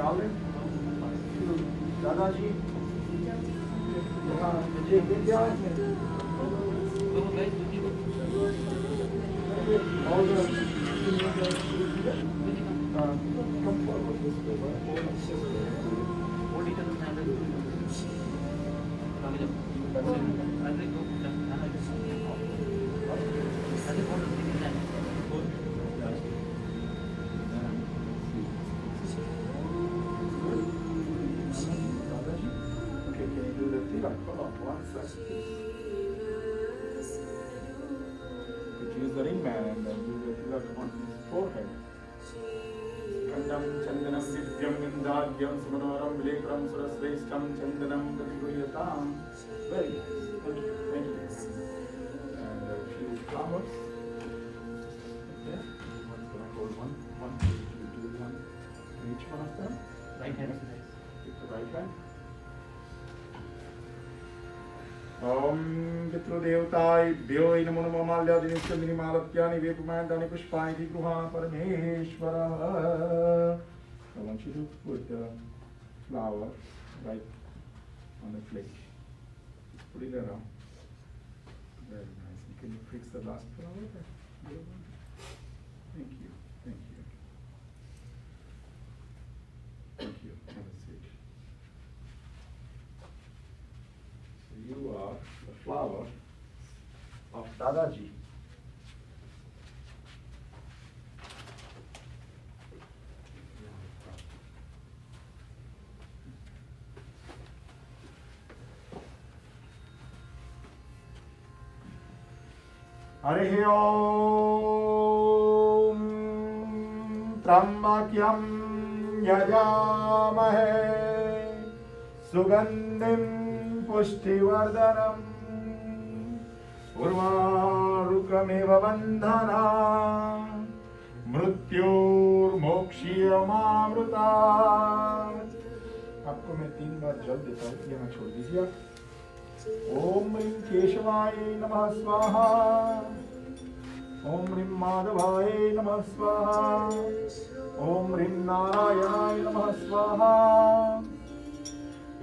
darling. दादाजी ये क्या है? All the come forward this way. What details have you? Use the ring man and then do the tilak on his forehead. Kandam chandanam vidyam vindadyam sumanoram vilekram surasreshtam chandanam pratiguryatam. Very nice. Thank you. Thank you. And a few flowers. Okay. One's going to hold one, two, one. Each one of them. Right hand. Take the right hand. Om Pitrudevtaibhyo namo namo malyaadinisyamini malatyani vepumandani pushpani gruha parameshvara. I want you to put the flower right on the flake. Just put it around. Very nice. And can you fix the last flower? Thank you. Thank you. Thank you. Have a seat. You are the flower of Dadaji. Harihi Om Trambakyam Yajamahe Sugandhim Pushtivardhanam Urvarukamiva bandhana Mrityor mokshiyamamruta. आपको मैं 3 बार जल देता हूँ, यहाँ छोड़ दीजिए। ओम ह्रीं केशवाय नमः स्वाहा। ओम ह्रीं माधवाय नमः स्वाहा। ओम ह्रीं नारायणाय नमः स्वाहा।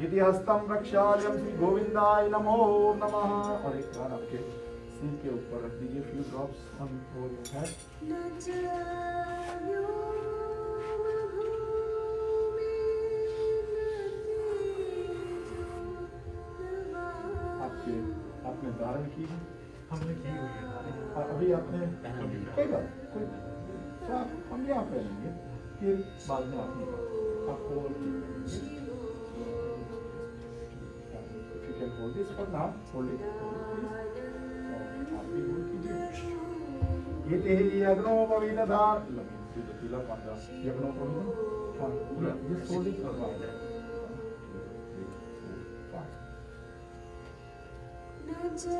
इति हस्तं प्रक्षाल्यं श्री गोविंदाय नमो नमः। और एक बार आपके सिर के ऊपर रख दीजिए, few drops on your head. आपने धारण की है? हमने की हुई है धारण। अभी आपने कोई बात कोई हम यहाँ पहनेंगे, फिर बाद में आप आपको can hold this for now. Hold it, please. आप भी hold कीजिए। ये तेरी यज्ञोपवीतधार। Let me do the tilak on the यज्ञोपवीत। हाँ, just hold it for a while. 1, 2, 3, 4,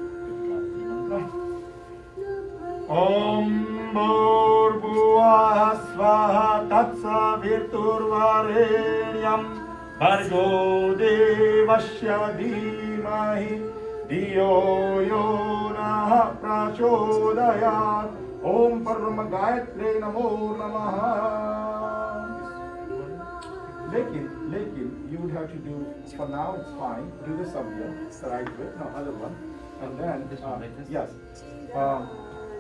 5. Om Bhurbhuvah Swaha Tatsavirturvarenyam Bhargo Devasya Dhimahi Dhiyo Yo Nah Prachodayat. Om Parama Gayatri Namo Namaha. Lekin, you would have to do, for now it's fine, do the sabya, the right way, no, other one. And then, yes,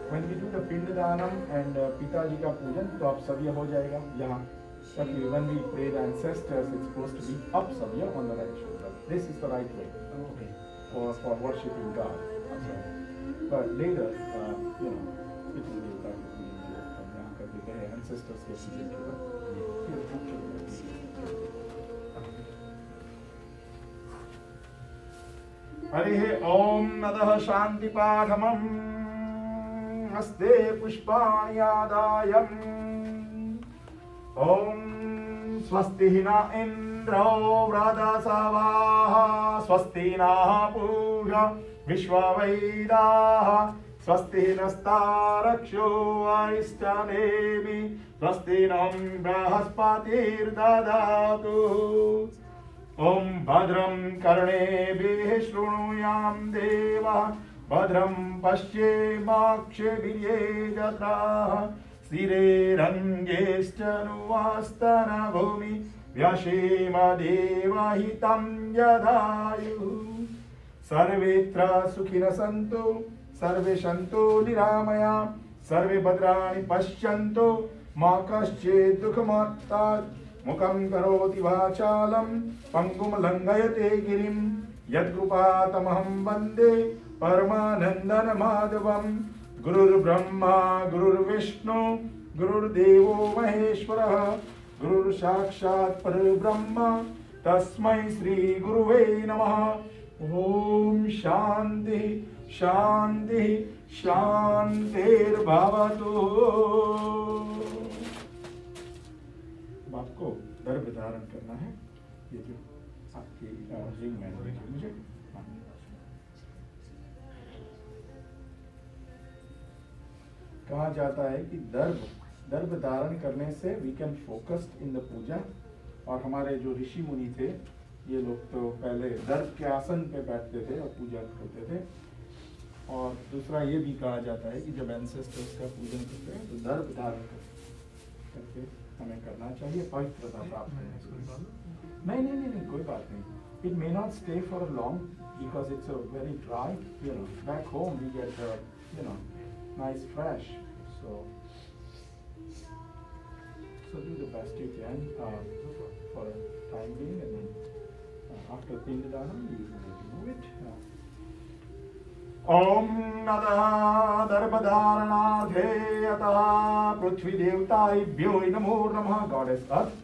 when we do the Pindadanam and Pitaji ka pujan, तो आप sabya हो जाएगा यहाँ. Okay, when we pray the ancestors, it's supposed to be up sabya on the right shoulder. This is the right way. Okay. For worshipping God. Okay. But later, you know, it will be that we from यहाँ करके गए ancestors के पूजन के बाद. हरिः ओम नदः शांति पाठमम् हस्ते पुष्पाणि आदायम् ओम स्वस्ति न इंद्रो वृधसवाः स्वस्ति नः पूषा विश्ववेदाः स्वस्ति नस्तारक्षो अरिष्टनेमि स्वस्ति नो बृहस्पतिर्दधातु ओम भद्रं कर्णेभिः शृणुयाम देवः भद्रं पश्येमाक्षभिर्यजत्राः स्थिरेरङ्गेश्चनुवास्तन भूमि व्यशेम देवहितं यदायुः सर्वेत्र सुखिनः सन्तु सर्वे सन्तु निरामया सर्वे भद्राणि पश्यन्तु मा कश्चित् दुःखमाप्नुयात् मुखं करोति वाचालं पङ्गुं लङ्घयते गिरिं यत्कृपातमहं वन्दे परमानन्दं माधवं गुरुर्ब्रह्मा गुरुर्विष्णु गुरुर्देवो महेश्वरः गुरुर्साक्षात् परब्रह्म तस्मै श्री गुरुवे नमः। ओम शांति शांति शांतिर्भवतु। आपको गर्भ धारण करना है, ये जो आपकी रिंग है मुझे कहा जाता है कि दर्भ धारण करने से we can focused in the puja. और हमारे जो ऋषि मुनि थे ये लोग तो पहले दर्भ के आसन पे बैठते थे और पूजा करते थे। और दूसरा ये भी कहा जाता है कि जब एंसेस्टर्स का पूजन करते हैं तो दर्भ धारण करके हमें करना चाहिए, पवित्रता प्राप्त करने के लिए। नहीं कोई बात नहीं। It may not stay for long because it's a very dry, you know, back home we get you know nice fresh, so do the best you can for a time being, and then after Pindadanam you remove it. Om Nada Darbhadaranaarthe Atah Prithvi Devtaibhyo Namo Namah. Goddess Earth,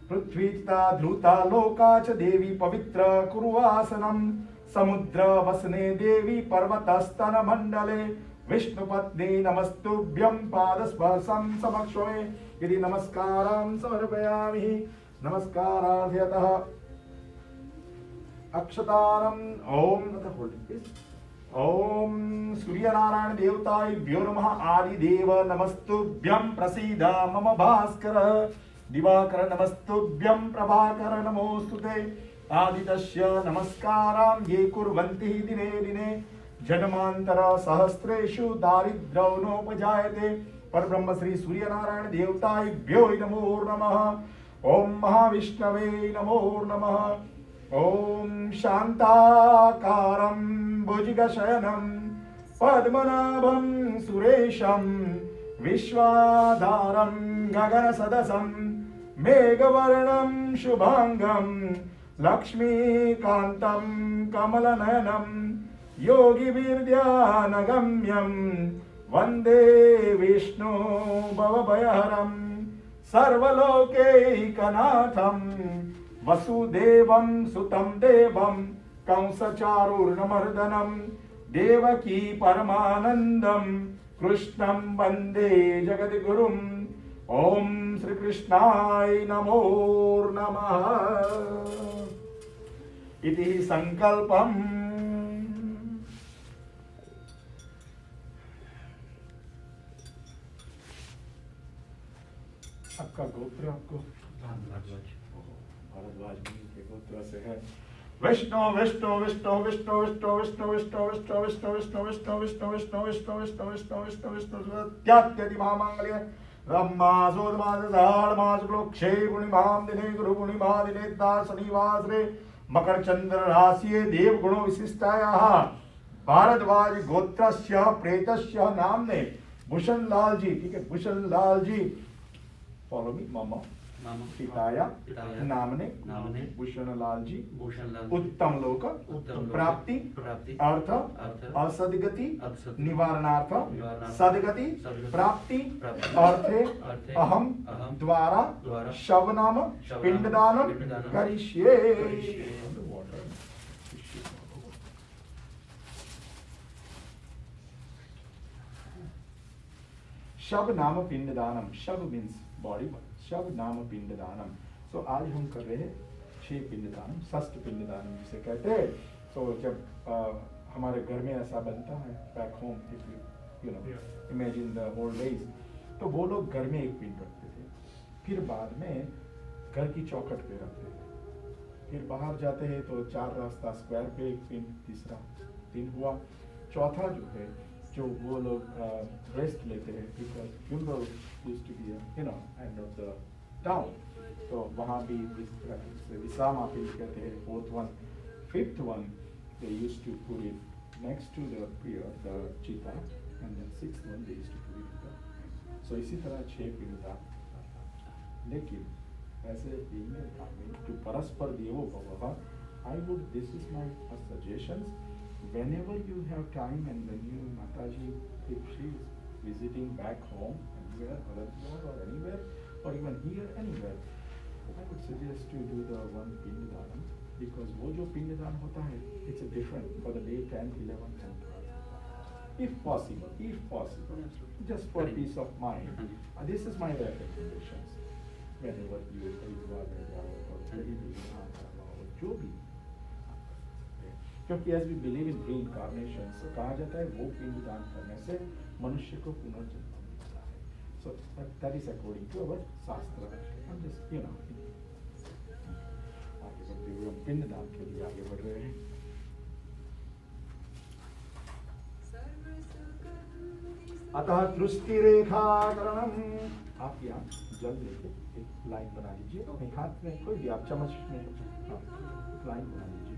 Prithvita Dhruta Loka Cha Devi Pavitra Kuruvasanam Samudra Vasane Devi Parvatastana Mandale विष्णुपत्नी नमस्तुभ्यं पादस्पर्शं समक्षमे यदि नमस्कारं समर्पयामि। नमस्कारार्थयतः अक्षतारं ओम ओम सूर्यनारायण देवताभ्यो नमः। आदिदेव नमस्तुभ्यं प्रसीद मम भास्कर दिवाकर नमस्तुभ्यं प्रभाकर नमोस्तुते। आदितस्य नमस्कारां ये कुर्वन्ति दिने दिने जन्मांतर सहस्रेषु दारिद्र्यो नोपजायते। परब्रह्म श्री सूर्यनारायण देवताभ्यो नमो नमः। ओम महाविष्णवे नमो नमः। ओम शांताकारं भुजगशयनं पद्मनाभं सुरेशं विश्वाधारं गगनसदसं मेघवर्णं शुभांगं लक्ष्मीकान्तं कमलनयनं योगिवीर्यानगम्यं वन्दे विष्णु भवभयहरं सर्वलोकैकनाथं वसुदेवं सुतं देवं कंसचारूर्णमर्दनं देवकी परमानन्दं कृष्णं वन्दे जगद्गुरुम्। ओम श्री कृष्णाय नमो नमः। इति संकल्पम्। आपका गोत्र आपको भारद्वाज के गोत्र से है। विष्णु विष्णु विष्णु विष्णु विष्णु विष्णु विष्णु विष्णु विष्णु विष्णु विष्णु विष्णु विष्णु विष्णु विष्णु विष्णु विष्णु विष्णु त्यात्यति महामंगल्य ब्रह्मासोदमास वृक्षे पूर्णिमां दिने गुरु पूर्णिमा दिने शनिवासरे मकर चंद्र राशिये देव गुणो विशिष्टायाः भारद्वाज गोत्रस्य प्रेतस्य नामने भूषण लाल जी, ठीक है, भूषण लाल जी फॉलो मी। मम पिताया नामने भूषण लाल जी उत्तम लोक प्राप्ति अर्थ असदगति निवारणार्थ सदगति प्राप्ति अर्थे अहम द्वारा शवनाम पिंडदानम करिष्ये। शव नाम पिंडदानम, शव मीन्स बॉडी, शव नाम पिंडदानम। सो आज हम कर रहे हैं 6 पिंडदानम, षष्ठ पिंडदानम जिसे कहते हैं। तो जब हमारे घर में ऐसा बनता है back home, if you know imagine the old days, तो वो लोग घर में एक पिंड रखते थे, फिर बाद में घर की चौखट पे रखते थे, फिर बाहर जाते हैं तो 4 रास्ता स्क्वायर पे एक पिंड, तीसरा 3 हुआ, चौथा जो है जो वो लोग रेस्ट लेते हैं, because Jumbo used to be end of the town, तो वहाँ भी विसामा पिंड कहते हैं, fourth one, fifth one they used to put it next to the pier, the cheetah, and then sixth one they used to put it in the, so इसी तरह 6 पिंड था। लेकिन ऐसे to परस्पर देवो भवः, this is my suggestions, whenever you have time and when you Mataji, if she is visiting back home anywhere, Haridwar or anywhere, or even here anywhere, I would suggest to do the one Pindadanam, because वो जो पिंडदान होता है, it's a different for the day 10, 11, 10. If possible, just for peace of mind, this is my recommendations. Whenever you Haridwar or जो भी, क्योंकि as we believe in reincarnation, so कहा जाता है वो पिंडदान करने से मनुष्य को पुनर्जन्म मिलता है। So that is according to our शास्त्र। हम just आगे बढ़ते हुए हम पिंडदान के लिए आगे बढ़ रहे हैं। अतः दृष्टिरेखाकरणम्, आप यहाँ जल लेके एक लाइन बना लीजिए, एक हाथ में कोई भी आप चम्मच में एक लाइन बना लीजिए।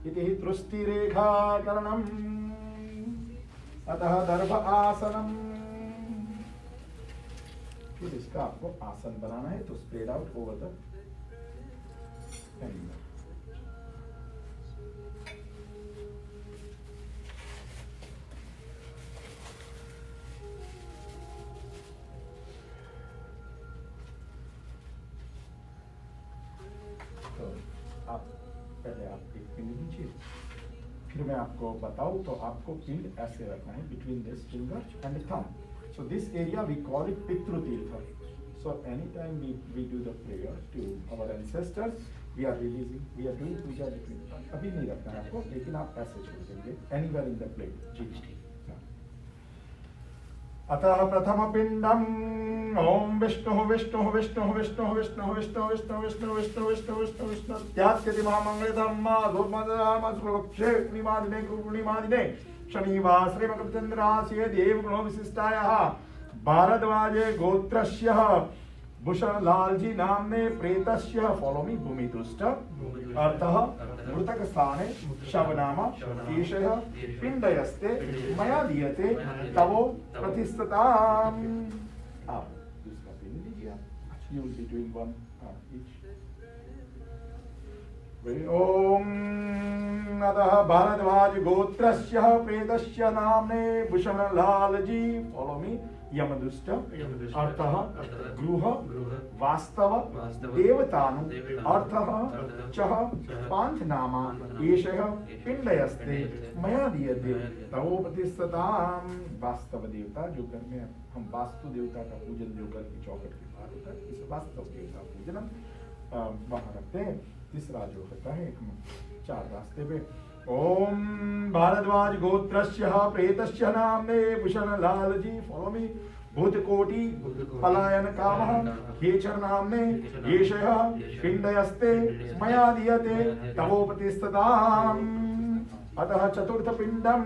इति दृष्टिरेखाकरणम् अतः दर्भ आसनम्, फिर इसका आपको आसन बनाना है, तो spread out over the animal. पहले आप एक पिंड लीजिए, फिर मैं आपको बताऊं तो आपको पिंड ऐसे रखना है between this finger and thumb. So this area we call it pitru tirtha. So any time we do the prayer to our ancestors, we are doing puja between. अभी नहीं रखना है आपको, लेकिन आप ऐसे छोड़ देंगे एनीवेयर इन द प्लेट। जी अतः प्रथम पिंडम ओम विष्णु विष्णु विष्णु विष्णु विष्णु विष्णु विष्णु विष्णु विष्णु विष्णु विष्णु विष्णु त्यागति महामंगल धर्म धूमक्षे पूर्णिमादिने पूर्णिमादिने शनिवासरे मकरचंद्रास्य देव गुणो विशिष्टायाः भारद्वाजे गोत्रस्य भूषणलाल जी नामने प्रेतस्य फॉलो मी भूमितुष्ट अर्थः मृतक स्थाने शवनाम ईशः पिंडयस्ते मया दीयते तवो प्रतिष्ठताम्। आप दूसरा पिंड लीजिए, you will be doing one each. ओम अतः भारद्वाज गोत्रस्य प्रेतस्य नामने भूषणलाल जी फॉलो मी यमदुष्ट अर्थः गृह वास्तव देवतानु अर्थः चः पांच नामा एषः पिंडयस्ते मया दीयते तवो प्रतिष्ठताम्। वास्तव देवता, जो घर में हम वास्तु देवता का पूजन जो घर की चौखट के बाहर होता है, इस वास्तव देवता पूजन वहां रखते हैं। तीसरा जो होता है, हम 4 रास्ते पे ओम भारद्वाज गोत्रस्य प्रेतस्य नामने भूषणलाल जी फॉलो मी भूतकोटि पलायन कामः केचर नामने एषः पिंडयस्ते मया दीयते तवो प्रतिष्ठताम्। अतः चतुर्थ पिंडम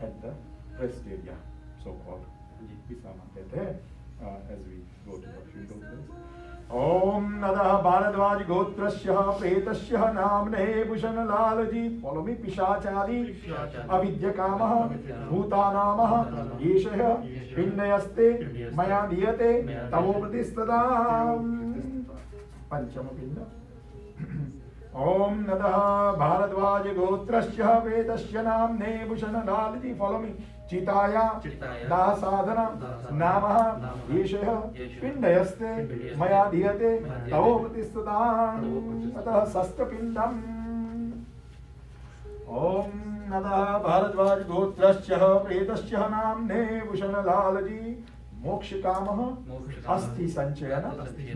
at the rest area, so called विसामा कहते हैं as we go to the funeral place. ओम अतः भारद्वाज गोत्रस्य प्रेतस्य नामने भूषणलाल जी फॉलो मी पिशाचादि अविद्यकामः भूतानामः एषः पिंडयस्ते मया दीयते तवो प्रतिष्ठताम्। पंचम पिंड ओम अतः भारद्वाज गोत्रस्य प्रेतस्य नामने भूषणलाल जी फॉलो मी चिताया दाह साधना नामः एषः पिंडयस्ते मया दीयते तवो प्रतिष्ठताम्। अतः षष्ठ पिंडम् ओम अतः भारद्वाज गोत्रस्य प्रेतस्य नामने भूषणलाल जी मोक्ष कामः अस्थि संचयन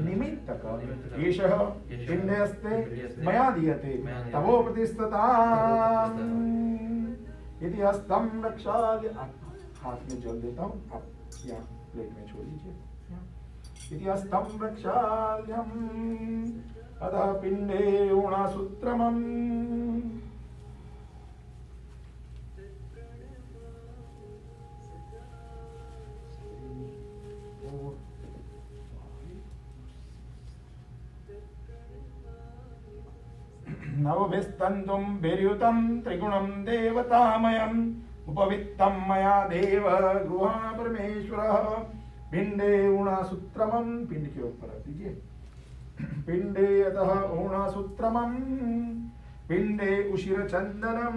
निमित्तक एषः पिंडयस्ते मया दीयते तवो प्रतिष्ठताम्। यदि हस्तम रक्षा, हाथ में जल देता हूँ, आप यहाँ प्लेट में छोड़ लीजिए। यदि हस्तम रक्षाल्यम अतः पिंडे ऊणासूत्रमम् नवभिस्तन्तुं विर्युतं त्रिगुणं देवतामयम् उपवित्तं मया देव गृहा परमेश्वरः पिंडे ऊणासूत्रमं पिंड के ऊपर रख दीजिए पिंडे अतः ऊणासूत्रमं पिंडे उशिर चंदनम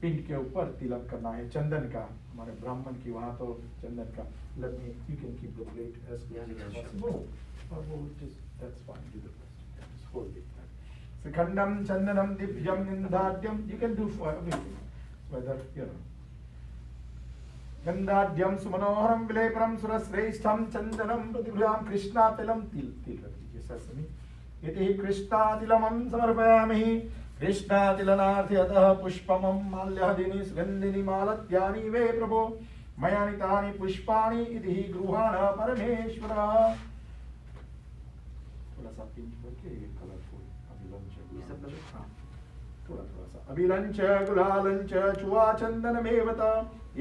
पिंड के ऊपर तिलक करना है चंदन का हमारे ब्राह्मण की वहां तो चंदन का let me you can keep the plate as possible और वो just that's fine do the best hold it Sekandam chandanam divyam nindhadyam. You can do for everything. Whether, you know. Gandhadyam sumanoharam vilepram surasreshtham chandanam pratibhyam krishnatilam til rख दीजिए ससमी. इति कृष्णातिलमं समर्पयामि. कृष्णातिलनार्थे अतः पुष्पमं माल्यादिनी सुगन्धिनी मालत्यानि वे प्रभो. मया नीतानि पुष्पाणि इति गृहाण परमेश्वरः. थोड़ा सा पिंक करके कलरफुल थोड़ा अभिलंच गुलालंच चुवा चंदनमेवत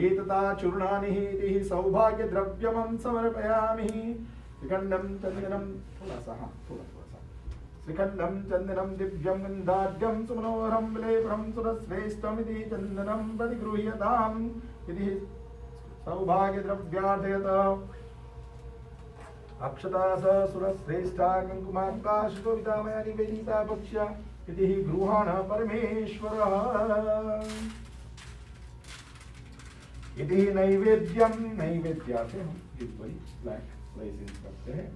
एतता चूर्णानि इति सौभाग्य द्रव्यमं समर्पयामि. श्रीखंडं चंदनं थोड़ा सा श्रीखंडं चंदनं दिव्यं गन्धाढ्यं सुमनोहरं विलेपनं सुरश्रेष्ठमिति चंदनं प्रतिगृह्यताम् इति सौभाग्य द्रव्यार्थयतः अक्षता सुरश्रेष्ठा कंकुमार्का शुभविदामया निवेदिता भक्ष्या इति गृहाण परमेश्वरः. इति नैवेद्यम नैवेद्यार्थे हम यूजुअली ब्लैक प्लेसिंग करते हैं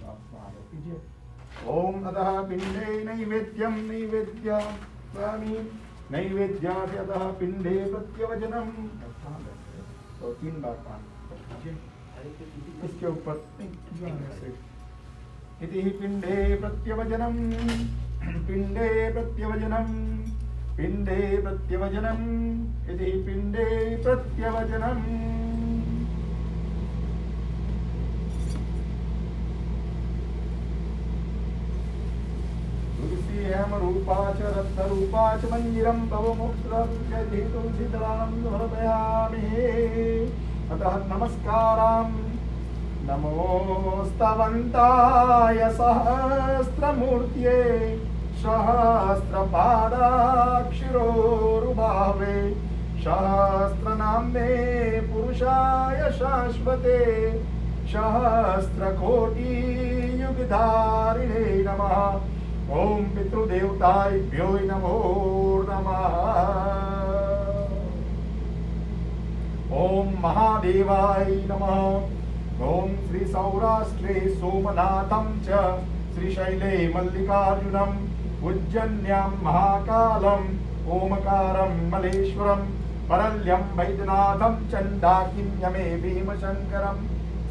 आप वहां रख दीजिए. ओम अतः पिंडे नैवेद्यम नैवेद्यामि नैवेद्यार्थे अतः पिंडे प्रत्यवजनम. तो 3 बार पाठ कर दीजिए इसके ऊपर. इति पिंडे प्रत्यवजनम पिंडे प्रत्यवजनम पिंडे प्रत्यवजनम इति पिंडे प्रत्यवजनम. तुलसी हेम रूपा च रत्न रूपा च मंदिरं भव मोक्षदं च तुलसीदलानं समर्पयामि. अतः नमस्कारां नमोस्तवन्ताय सहस्रमूर्त्यै सहस्रपादाक्षिरोरुबाहवे सहस्रनाम्ने पुरुषाय शाश्वते सहस्रकोटियुगधारिणे नमः. ओम पितृदेवताभ्यो नमो नमः. ओम महादेवाय नमः. ओम श्री सौराष्ट्रे सोमनाथं च श्रीशैले मल्लिकार्जुनम् उज्जन्यां महाकालं ओमकारं मलेश्वरं परल्यं वैद्यनाथं चण्डाकिन्यमे भीमशङ्करं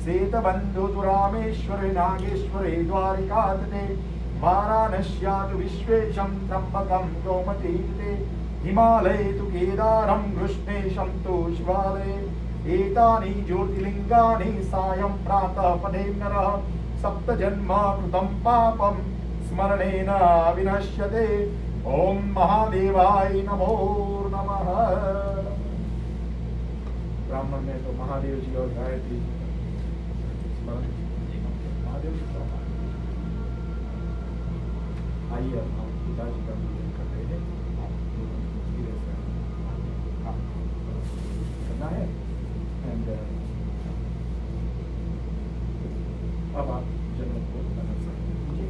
सेतबन्धुरामेश्वरे नागेश्वरे द्वारिकातटे वाराणस्यातु विश्वेशं त्र्यम्बकं गोमतीर्थे हिमालये तु केदारं कृष्णेशं तु शिवालये. एतानि ज्योतिर्लिङ्गानि सायं प्रातः पठेत् नरः सप्तजन्म कृतं पापं स्मरणेन विनश्यते. ओम महादेवाय नमो नमः. ब्राह्मण में तो महादेव जी और गायत्री स्मरण महादेव जी आइए हम पिताजी का पूजन करते हैं. करना है एंड अब आप जन्म को नमस्कार कीजिए.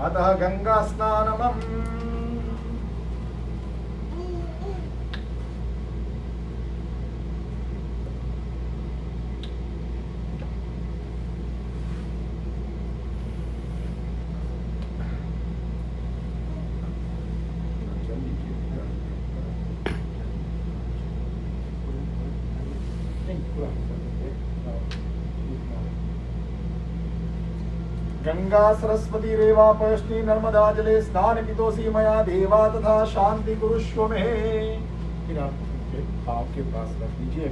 अतः गंगा स्नानमं नहीं पूरा गंगा सरस्वती रेवा पयष्टि नर्मदा जले स्नान पितोसी मया देवा तथा शांति कुरुष्व में। फिर आप उनके पाँव के पास रख दीजिए।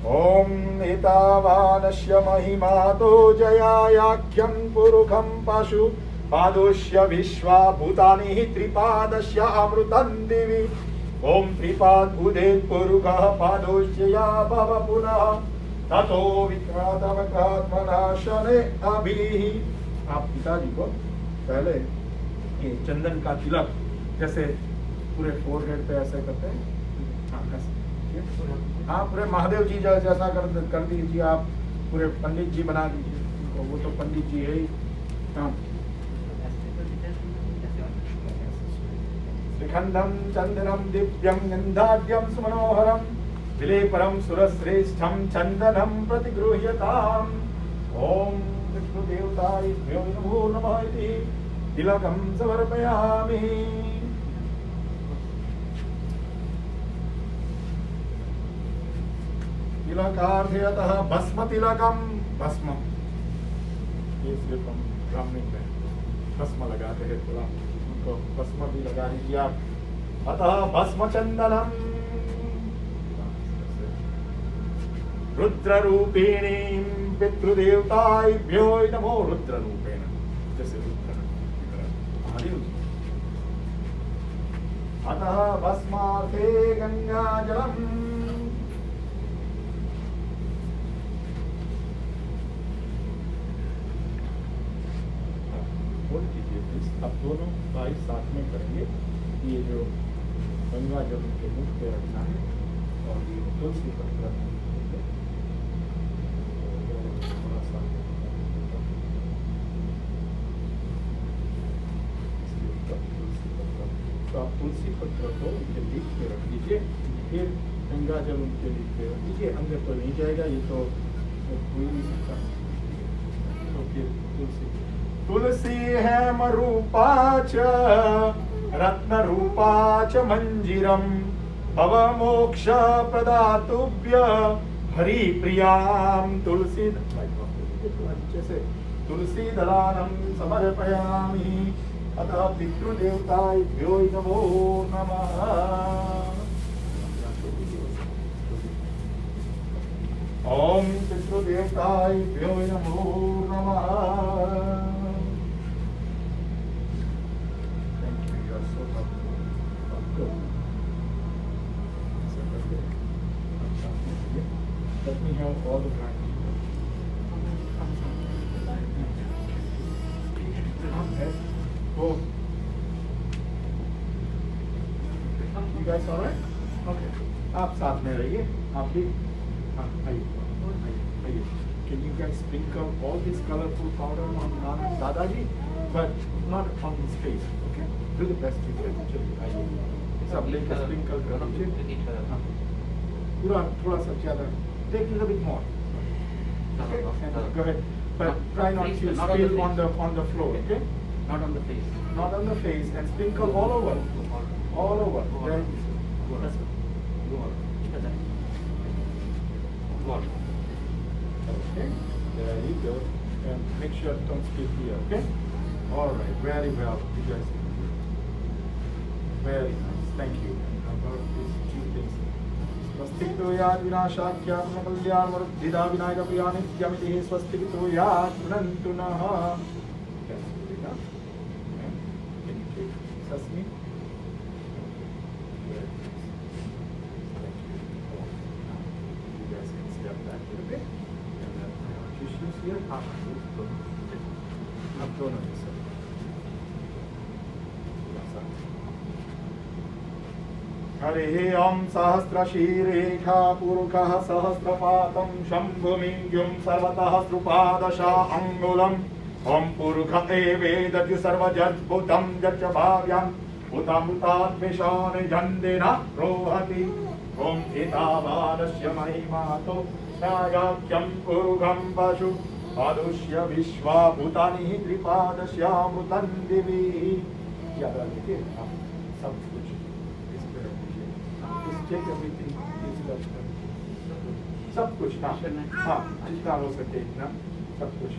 ओम एतावानस्य महिमा तो जयायाख्यं पुरुखं पशु पादोष्य विश्वा भूतानि त्रिपादस्य अमृतं दिवि। ओम त्रिपाद उदेत पुरुखः पादोष्य या भव पुनः ततो विक्रातमकात्मना शने अभिः। आप पिताजी को पहले ये चंदन का तिलक जैसे पूरे फोरहेड पे ऐसे करते हैं, हाँ पूरे महादेव जी जैसा कर दीजिए। आप पूरे पंडित जी बना दीजिए उनको, वो तो पंडित जी है ही। हाँ श्रीखंडम चंदनम दिव्यम गंधाढ्यम सुमनोहरम विलेपरम सुरश्रेष्ठम चंदनम प्रतिगृह्यताम्। ओम विष्णुदेवताभ्यो नमो नमः इति तिलकं समर्पयामि। तिलकार्थयतः भस्म तिलकम, भस्म ये सिर्फ हम ब्राह्मण में भस्म लगाते हैं, थोड़ा उनको भस्म भी लगा दीजिए आप। अतः भस्म चंदनम रुद्र रूपिणी पितृदेवताभ्यो नमो। रुद्र रूपेण जैसे रुद्र महादेव। अतः भस्मार्थे गंगा जलम। होल्ड कीजिए प्लीज। अब दोनों भाई साथ में करेंगे। ये जो गंगा जल के मुख पे रखना है और ये तुलसी पत्र थोड़ा सा तो आप तुलसी पत्र को उनके लीफ पे रख दीजिए। फिर गंगा जल उनके लीफ पे रख दीजिए। अंदर तो नहीं जाएगा, ये तो कोई नहीं सकता। तो फिर तुलसी तुलसी हेम रूपा च रत्न रूपा च मंजिरम भव मोक्ष प्रदातुभ्य हरि प्रियाम तुलसी। जैसे तुलसी दलानम समर्पयामि। अतः पितृदेवताभ्यो नमो नमः। ओम पितृदेवताभ्यो नमो नमः। Let me have all the practice. Oh. You guys all right? Okay. आप साथ में रहिए। आप भी हाँ आइए। Can you guys sprinkle all this colorful powder on दादाजी, but not on his face, okay? Do the best you can. चलिए आइए। सब लेकर sprinkle कर दीजिए। हाँ पूरा थोड़ा सा ज़्यादा। Take a little bit more. Okay? Go ahead. But try not to spill on the floor, okay? Not on the face. Not on the face, and sprinkle all over. All over. Then, okay? There you go. And make sure don't spill here, okay? All right. Very well. You guys can do it. Very nice. Thank you. About these two things. स्वस्तिको याद विनाशाख्यात्म कल्याण वरुद्धिदा विनायक प्रियानित्यमिति स्वस्तिको याद पुनन्तु नः। सस्मि अब दोनों हरे ओम सहस्रशीरेखा पुरुषः सहस्रपातं शम्भुमिङ्गुं सर्वतः श्रुपादशा अङ्गुलम्। ओम पुरुष एवेदजु सर्वजद्भुतं यच्च भाव्यं उतमृतात्मिशान जन्देन रोहति। ओम एतावानस्य महिमातो नायाख्यं पुरुषं पशु पादुष्य विश्वा भूतानि त्रिपादस्यामृतं दिवि। याद रखिए आप सब कुछ इस पे रखिए। Just check everything. सब कुछ, हाँ हाँ, जितना हो सके इतना सब कुछ।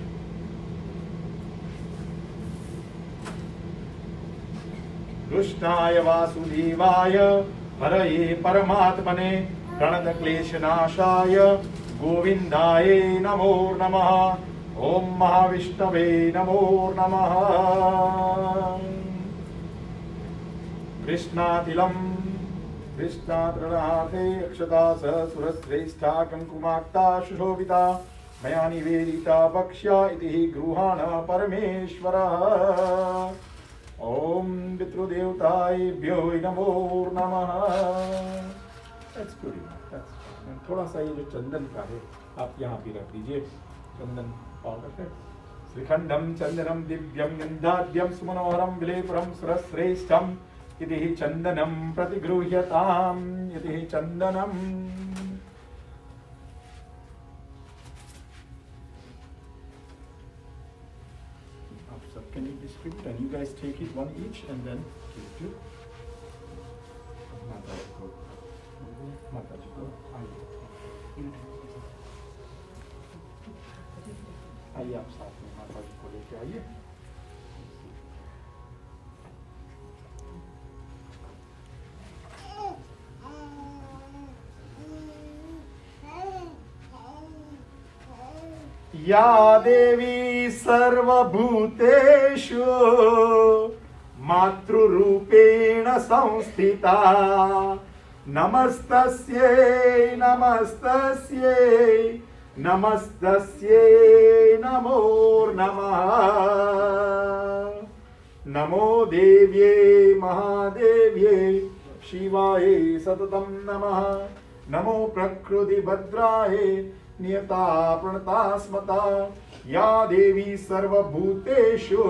कृष्णाय वासुदेवाय हरये परमात्मने प्रणतक्लेशनाशाय गोविन्दाय नमो नमः। ओम महाविष्णवे नमो नमः। कृष्णातिलम कृष्णात्रणार्थे अक्षता सुरश्रेष्ठा कंकुमाक्ता सुशोभिता मया निवेदिता भक्ष्या इति गृहाण परमेश्वरः। ओम पितृदेवताभ्यो नमो नमः। That's good enough. That's थोड़ा सा ये जो चंदन का है आप यहाँ भी रख दीजिए, चंदन पाउडर है। श्रीखंडम चंदनम दिव्यम गंधाद्यम सुमनोहरम विलेपुरम सुरश्रेष्ठम इति हि चंदनम प्रतिगृह्यताम इति हि Chandanam. Can you distribute and you guys take it one each and then give it to Mataji ko. Mataji ko. आइए आप साथ में माताजी को लेके आइए। या देवी सर्वभूतेषु मातृरूपेण संस्थिता नमस्तस्यै नमस्तस्यै नमस्तस्यै नमो नमः। नमो देव्ये महादेव्ये शिवाय सततं नमः। नमो प्रकृतिभद्राय नियता प्रणता स्मता या देवी सर्वभूतेषु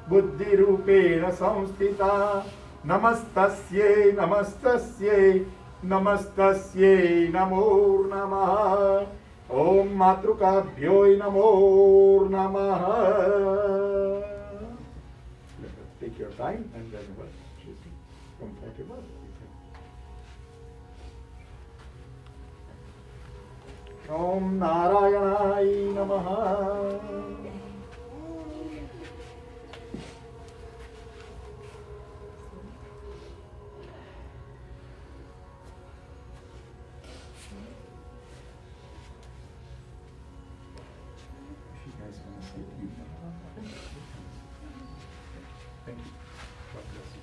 बुद्धिरूपेण संस्थिता नमस्तस्यै नमस्तस्यै नमस्तस्यै नमो नमः। ओम मातृकाभ्यो नमो नमः। Take your time and whenever she's comfortable. ओम नारायणाय नमः। Thank you. God bless you.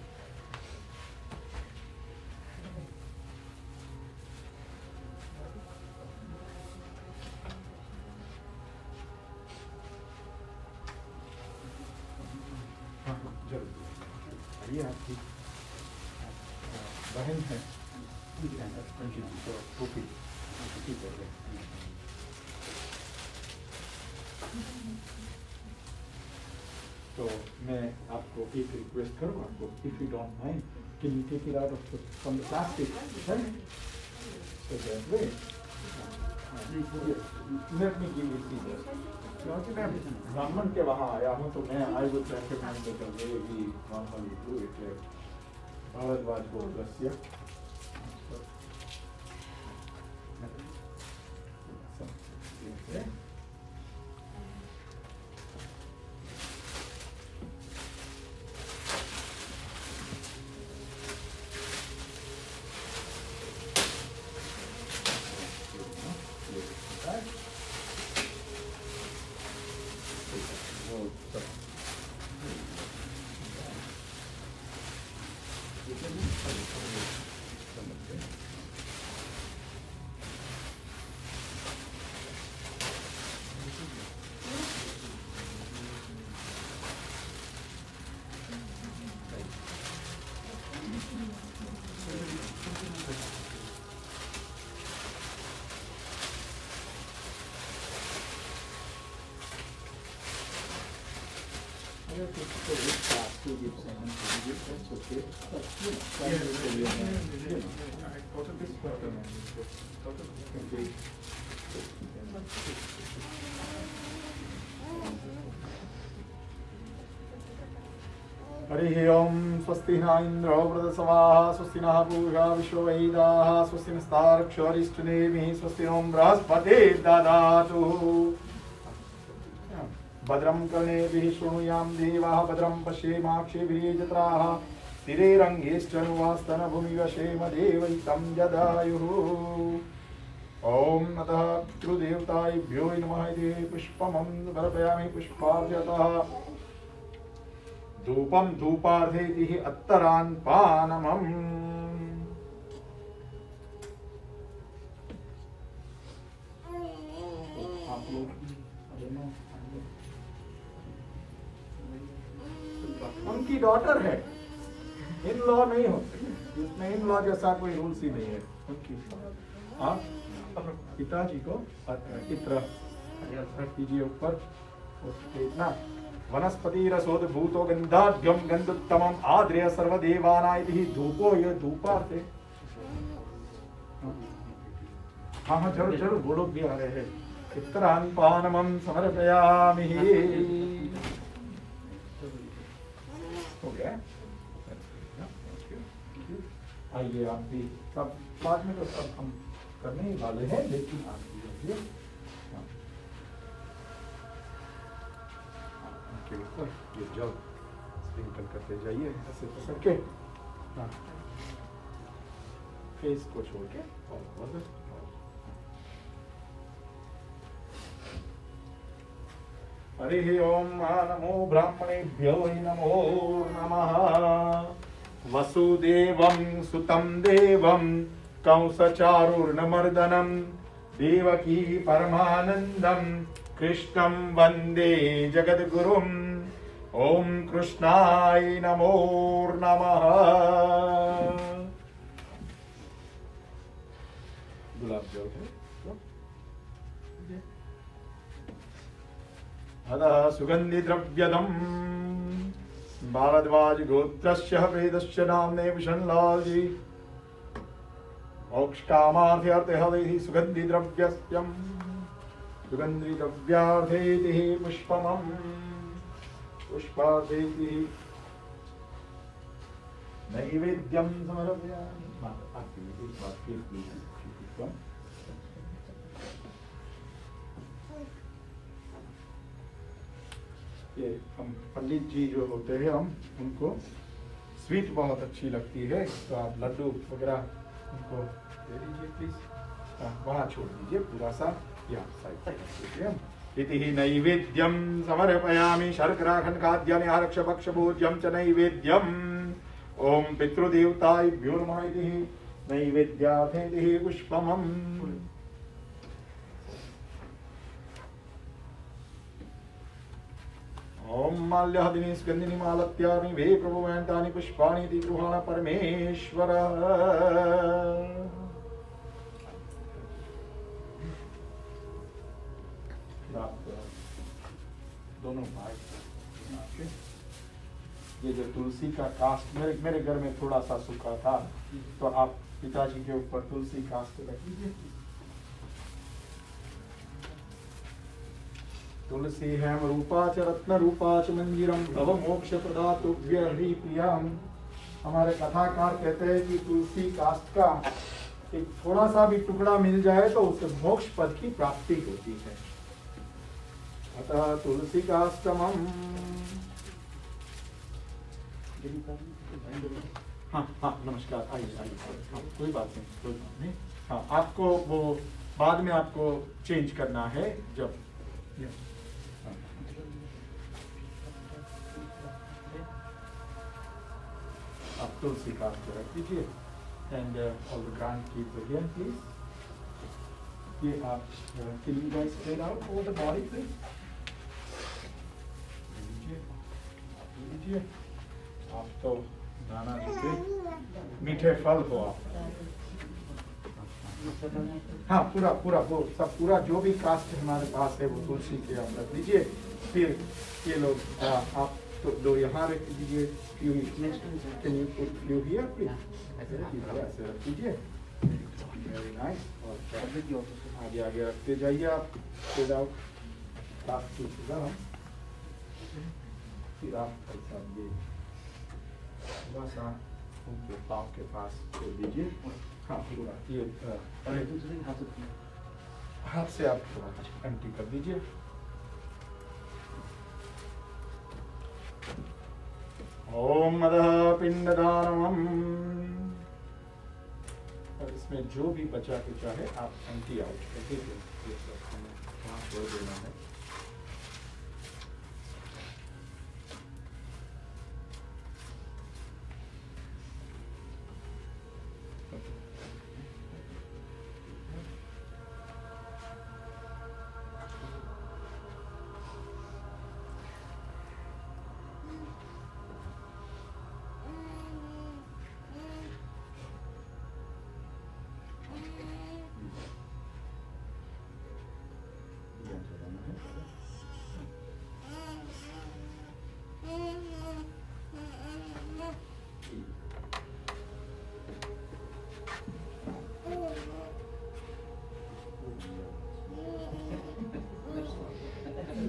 जरूर आइए, आपकी बहन है तो टोपी तो मैं आपको एक रिक्वेस्ट करूँ आपको, if you don't mind, can you take it out of from the plastic so that way let me give it scissors. क्योंकि मैं ब्राह्मण के वहाँ आया हूँ तो मैं I would recommend that the way we normally do it Bharadwaj गोत्रस्य हरि ओम स्वस्ति न इंद्रो वृधस्वाहा स्वस्ति नः पूषा विश्ववेदाः स्वस्ति नस्तार्क्ष्योरिष्टनेमिः स्वस्ति नो बृहस्पतिर्दधातु भद्रं कर्णेभिः शृणुयां देवाः भद्रं पश्येमाक्षेभिः जत्राः स्थिरैरङ्गैश्चनुवास्तनभूमिवशेम देवैतं जदायुः ॐ नतः पितृदेवताभ्यो नमः इति पुष्पमं समर्पयामि पुष्पार्घ्यतः धूपं धूपार्धेति अत्तरान् पानमम् आप लोग उनकी डॉटर है, इन लॉ नहीं होते, इसमें इन लॉ जैसा कोई रूल्स ही नहीं है उनकी। आप पिताजी को इत्र रख दीजिए ऊपर उसके इतना वनस्पति रसोद्भूतो गंधाढ्यम गंधोत्तमम आद्रेय सर्वदेवानायति धूपो ये धूपार्थे। हाँ हाँ जरूर जरूर वो लोग भी आ रहे हैं। इत्रान् पानमं समर्पयामि। हो गया? आइए आप भी, सब बाद में तो सब हम करने ही वाले हैं, लेकिन आप भी रहिए के ऊपर ये जल स्प्रिंकल करते जाइए ऐसे पकड़ के, हाँ फेस को छोड़ के और हरि ओम नमो ब्राह्मणेभ्यो नमो नमः। वसुदेवं सुतं देवं कंसचारुर्नमर्दनं देवकी परमानन्दं कृष्णं वन्दे जगद्गुरुम्। ओम कृष्णाय नमो नमः। गुलाब जल है अतः सुगंधि द्रव्यदम भारद्वाज गोत्रस्य वेदस्य नाम्ने विशनलाल जी मोक्ष कामार्थे अर्थे हरि सुगंधि द्रव्यस्यम सुगंधि द्रव्यार्थे पुष्पमं पुष्पार्थे नैवेद्यं समर्पयामि। ये हम पंडित जी जो होते हैं हम उनको स्वीट बहुत अच्छी लगती है, तो आप लड्डू वगैरह उनको दे दीजिए प्लीज। वहाँ छोड़ दीजिए पूरा सा, या साइड इति ही नैवेद्यम समर्पयामि शर्कराखंड खाद्यानि आरक्ष भक्ष भोज्यम च नैवेद्यम। ओम पितृदेवताभ्यो नमः इति ही नैवेद्यार्थेति पुष्पमम्। ओम माल्यहदिनी स्कंदिनी मालत्यानि वे प्रभुवन्तानि पुष्पाणि इति गृहाण परमेश्वर। दोनों भाई ये जो तुलसी का कास्ट मेरे घर में थोड़ा सा सूखा था, तो आप पिताजी के ऊपर तुलसी कास्ट रख दीजिए। तुलसी हेम रूपा च रत्न रूपा च मंदिरम तव मोक्ष प्रदातुभ्य हरि प्रियम। हमारे कथाकार कहते हैं कि तुलसी कास्ट का एक थोड़ा सा भी टुकड़ा मिल जाए तो उसे मोक्ष पद की प्राप्ति होती है। अतः तुलसी काष्टमम। हाँ हाँ नमस्कार, आइए आइए, हाँ, कोई बात नहीं। हाँ आपको वो बाद में आपको चेंज करना है जब आप तुलसी कास्ट रख दीजिए। And all the grand keep here please. ये आप can you guys spread out over the body please. लीजिए आप तो नाना जी मीठे फल हो आप। हाँ पूरा पूरा वो सब पूरा जो भी कास्ट हमारे पास है वो तुलसी के आप रख दीजिए। फिर ये लोग आप तो दो यहाँ रख दीजिए। Can you put few here please. ऐसे रख दीजिए। Very nice. और आगे आगे रखते जाइए आप। फिर आप कास्ट फिर आप ऐसा ये थोड़ा सा उनके पाँव के पास छोड़ दीजिए। हाँ पूरा ये अरे दूसरे हाथ से हाथ से आप थोड़ा एम्प्टी कर दीजिए। ओम अधः पिंडदानम्। और इसमें जो भी बचा कुचा है आप एम्प्टी आउट कर दीजिए। वहाँ छोड़ देना है।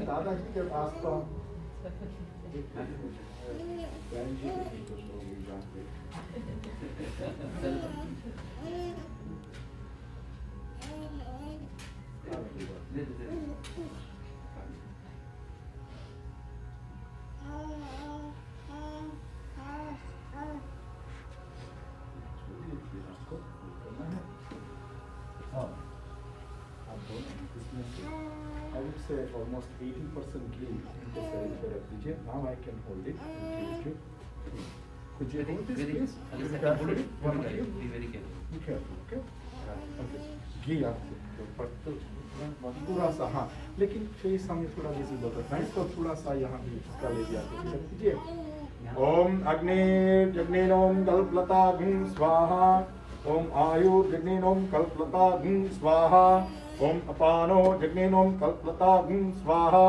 दादाजी के पास तो बहन जी की कुछ लोग भी जानते I would say almost 80% glue into the पे रख दीजिए. Now I can hold it and give it to you. Could you hold this please? Carefully. One of you. Be very careful. Be careful, okay? Okay. घी आपके ऊपर थोड़ा सा हाँ, लेकिन face हमें थोड़ा विजिबल रखना है तो थोड़ा सा यहाँ भी इसका ले दिया तो रख दीजिए. ओम अग्निर्जग्नेनोम कल्पलताग्नि स्वाहा. ओम आयुर्जग्नेनोम कल्पलताग्नि स्वाहा. ओम अपानो जग्नेनोम कल्पलताग्नि स्वाहा.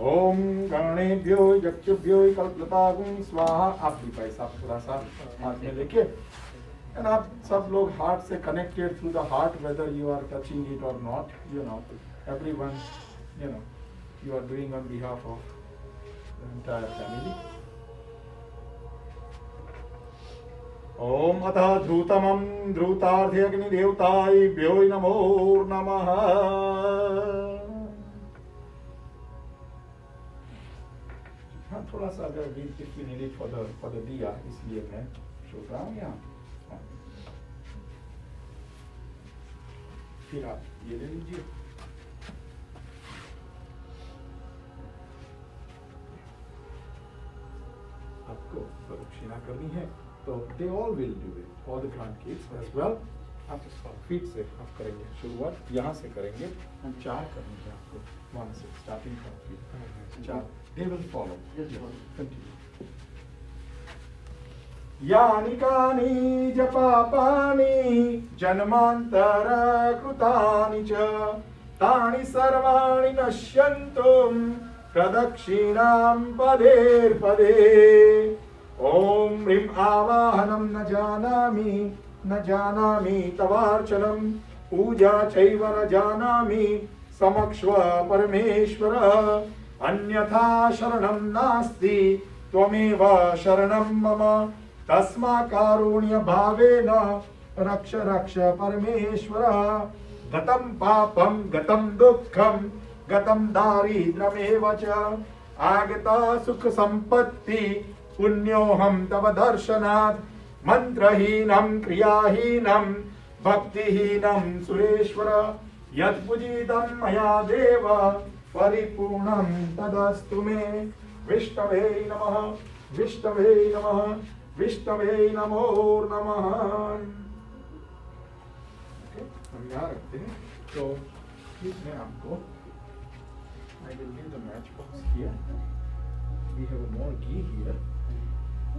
ओम गणेभ्यो यक्षुभ्यो कल्पलताग्नि स्वाहा. आप भी पैसा थोड़ा सा हाथ में लेके and आप सब लोग हार्ट से connected through the heart, whether you are touching it or not, you know, everyone, you know, you are doing on behalf of the entire family. ओम अतः ध्रुतमं ध्रुतार्थे अग्निदेवताभ्यो नमो नमः. हाँ थोड़ा सा अगर if we need it for the दिया इसलिए मैं सोच रहा हूँ यहाँ. फिर आप ये ले लीजिए. आपको प्रदक्षिणा करनी है तो they all will do it, all the grandkids as well. आप फीट से आप करेंगे शुरुआत यहाँ से करेंगे. हम 4 करेंगे आपको 1 से starting from feet 4. They will follow. Continue. यानि कानि च पापानि जन्मान्तर कृतानि च तानि सर्वाणि नश्यन्तु प्रदक्षिणां पदे. ओम ह्रीं आवाहनं न जानामि तवार्चनं पूजा चैव न जानामि समक्ष्व परमेश्वर. अन्यथा शरणं नास्ति त्वमेव शरणं मम. तस्मा कारुण्य भावेन रक्ष परमेश्वर. गतं पापं गतं दुःखं गतं दारिद्र्यमेव च आगता सुख संपत्ति पुण्योऽहं तव दर्शनात्. मंत्रहीनं क्रियाहीनं भक्तिहीनं सुरेश्वर. यत्पूजितं मया देव परिपूर्णं तदस्तु मे. विष्णवे नमः विष्णवे नमः विष्णवे नमो नमः. हम यहाँ रखते हैं तो इसमें आपको I will give the matchbox here. We have more ghee here.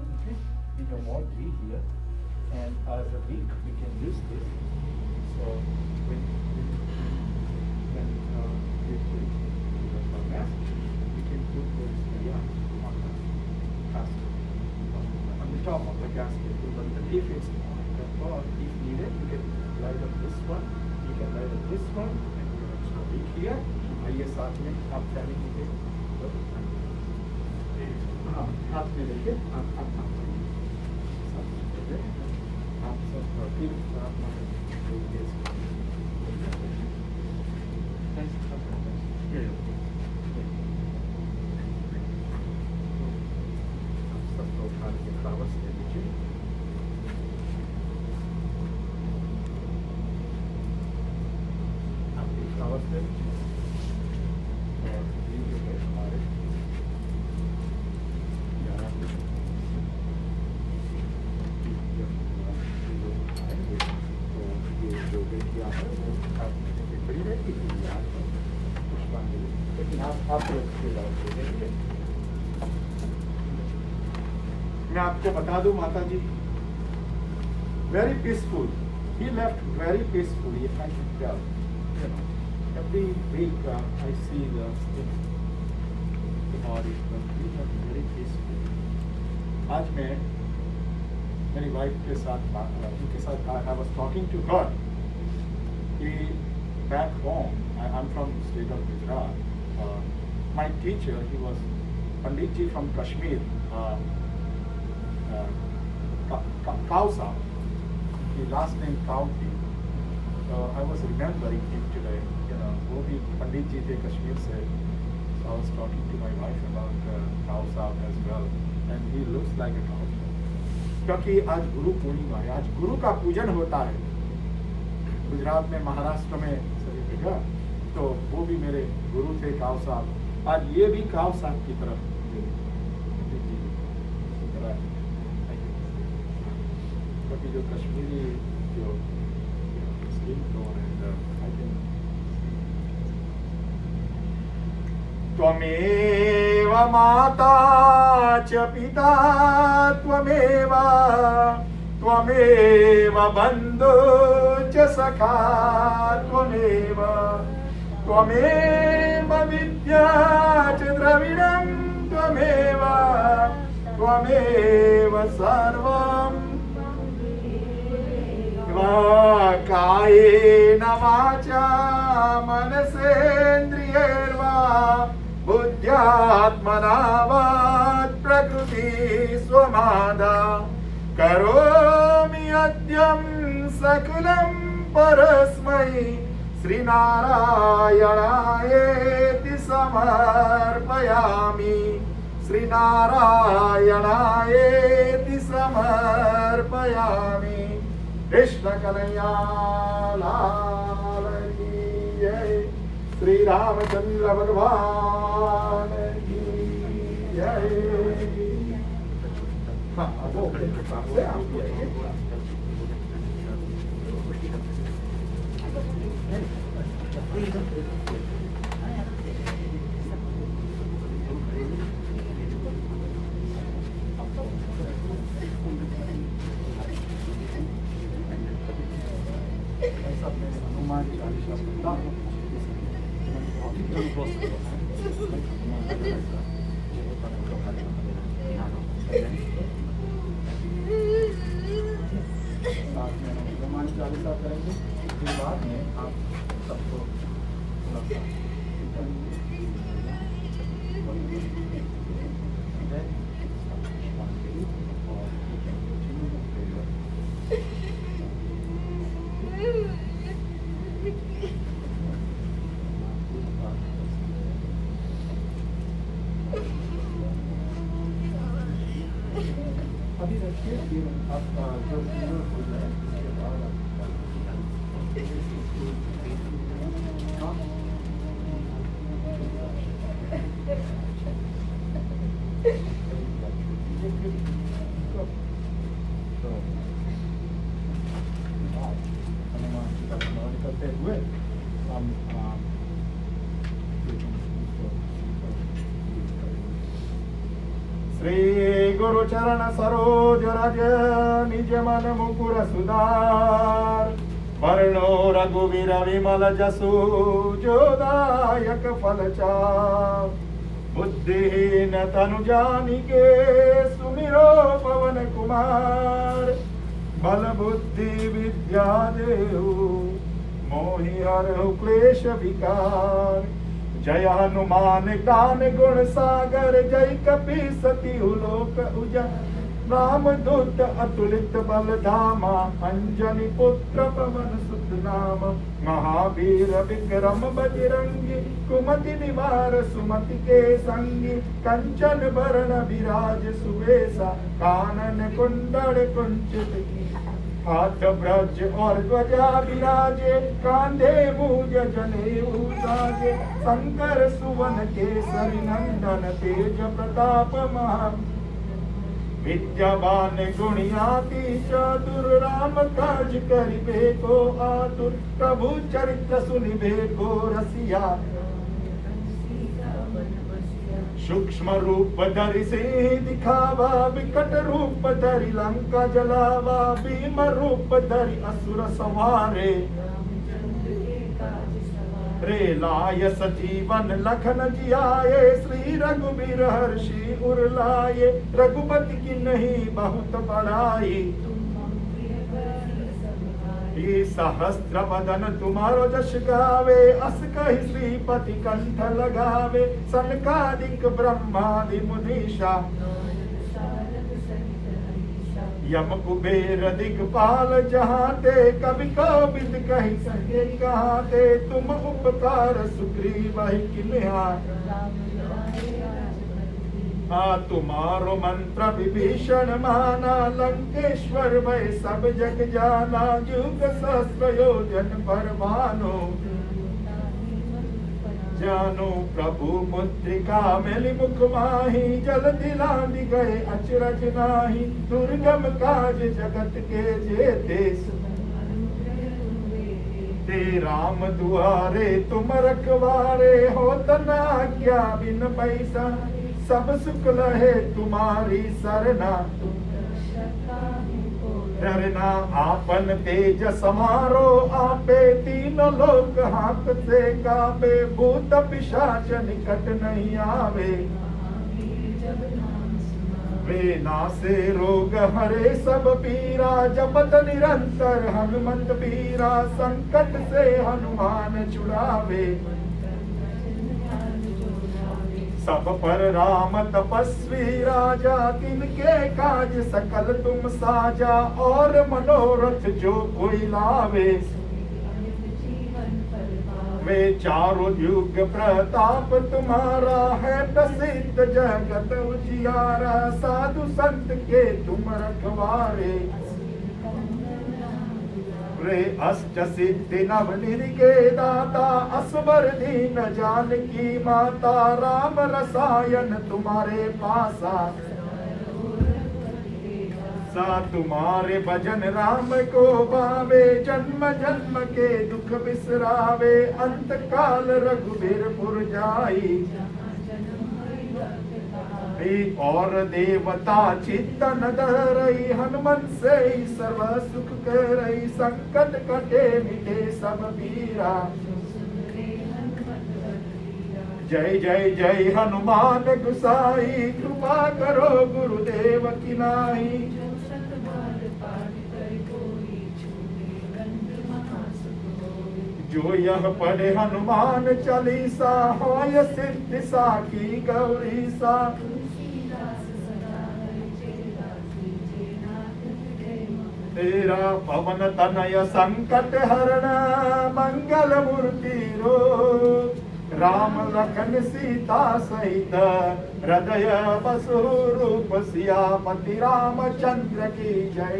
Okay, we have more ghee here, and as a wick we can use this. So when we can put this here on the casket. Top of the gasket, but if it's or if needed, you can light up this one, you can light up this one, and you can also week here. आइए साथ में आप पहले कीजिए. हाँ हाथ में लेके आप आप सब फिर आप सबको उठा के फ्लावर्स दे दीजिए। आपके फ्लावर्स दे दीजिए और ये जो है हमारे यहाँ पे तो ये जो बेटियाँ हैं वो आपने बड़ी रहती है यहाँ पर पुष्पांजलि, लेकिन आप लोग के लाभ दे देंगे। मैं आपको बता दूं माता जी, very peaceful, he left very peacefully, I can tell. You know, every week I see the things, the body, but he left very peaceful. आज मैं मेरी वाइफ के साथ उनके साथ I was talking to her. He back home, I'm from the state of Gujarat. My teacher, he was Pandit ji from Kashmir. Kausa, his last name Kauti. I was remembering him today. You know, वो भी पंडित जी थे कश्मीर से. So I was talking to my wife about Kausa as well, and he looks like a Kausa. क्योंकि आज गुरु पूर्णिमा है, आज गुरु का पूजन होता है. गुजरात में, महाराष्ट्र में सभी जगह, तो वो भी मेरे गुरु थे Kausa. आज ये भी Kausa की तरफ क्योंकि जो कश्मीरी जो स्किन टोन है, आई कैन त्वमेव माता च पिता त्वमेव त्वमेव बन्धु च सखा त्वमेव त्वमेव विद्या च द्रविणं त्वमेव त्वमेव सर्वं कायेन वाचा मनसेन्द्रियैर्वा बुद्ध्यात्मना वा प्रकृति स्वमादा करोमि अद्यं सकलं परस्मै श्रीनारायणायेति समर्पयामि श्रीनारायणायेति समर्पयामि। कृष्ण कन्हैया लाल की जय, श्री रामचंद्र भगवान की जय। हाँ, वो से आप हनुमान चालीसा पढ़ता हूँ। हनुमान चालीसा करेंगे, उसके बाद में आप सबको थोड़ा सा अभी रखिए, फिर आप जो पूरा हो जाए उसके बाद हनुमान करते हुए हम श्री गुरु चरण सरोज रज निज मन मुकुर सुधार वर्णो रघुवीर विमल जसु जोदायक फल चार बुद्धिहीन तनु जानिके सुमिरो पवन कुमार बल बुद्धि विद्या देहु मोहि हरहु क्लेश विकार जय हनुमान ज्ञान गुण सागर जय कपी सती लोक उजा रामदूत अतुलित बल धामा, अंजनी पुत्र पवन सुत नाम, महावीर विक्रम बजरंगी, कुमति निवार सुमति के संगी, कंचन बरन विराज सुवेशा, कानन कुंडल कुंचित हाथ ब्रज और ध्वजा विराजे, कांधे मूज जनेऊ साजे, शंकर सुवन केसरी नंदन, तेज प्रताप महा विद्यावान गुणियाति चातुर, राम काज करिबे को आतुर, प्रभु चरित्र सुनिबे को रसिया, सूक्ष्म रूप धरि सिंह दिखावा, विकट रूप धरि लंका जलावा, भीम रूप धरि असुर संहारे, रे लाय सजीवन लखन जियाए, श्री रघुबीर हर्षि उर लाए, रघुपति की नहीं बहुत बड़ाई, सहस्त्र बदन तुम्हारो जश गावे, अस कहि श्रीपति कंठ लगावे, सनकादिक ब्रह्मादि मुनीषा, यम कुबेर दिगपाल जहाते, कवि कोविद कहि सके कहाते, तुम उपकार सुग्रीव किन्हा, तुम्हारो मंत्र विभीषण माना, लंकेश्वर भय सब जग जाना, युग सहस्र योजन पर भानो, जानो प्रभु मुद्रिका मेलि मुख माही, जल दिलांदि गए अचरज नाही, दुर्गम काज जगत के जेते, ते राम दुआरे तुम रखवारे, होत न आज्ञा बिन पैसा, सब सुख लहे तुम्हारी सरना, डरना आपन तेज समारो, आपे तीन लोक हाथ से कापे, भूत पिशाच निकट नहीं आवे, वे नासे रोग हरे सब पीरा, जपत निरंतर हनुमंत पीरा, संकट से हनुमान छुड़ावे, सब पर राम तपस्वी राजा, तिनके काज सकल तुम साजा, और मनोरथ जो कोई लावे, वे चारों युग प्रताप तुम्हारा, है प्रसिद्ध जगत उजियारा, साधु संत के तुम रखवारे, रे अष्ट सिद्धि नव निधि के दाता, असवर दीन जानकी माता, राम रसायन तुम्हारे पासा, सा तुम्हारे भजन राम को पावे, जन्म जन्म के दुख बिसरावे, अंत काल रघुबीर पुर जाई, और देवता चित्तन धरई, हनुमन से सर्व सुख करई, संकट कटे मिटे सब पीरा, जय जय जय हनुमान गुसाई, कृपा करो गुरुदेव की नाई, जो यह पढ़े हनुमान चालीसा, होय सिद्धि साखी गौरीसा, तेरा पवन तनय संकट हरण, मंगल मूर्ति रो, राम लखन सीता सहित, हृदय बसु रूप सियापति रामचंद्र की जय,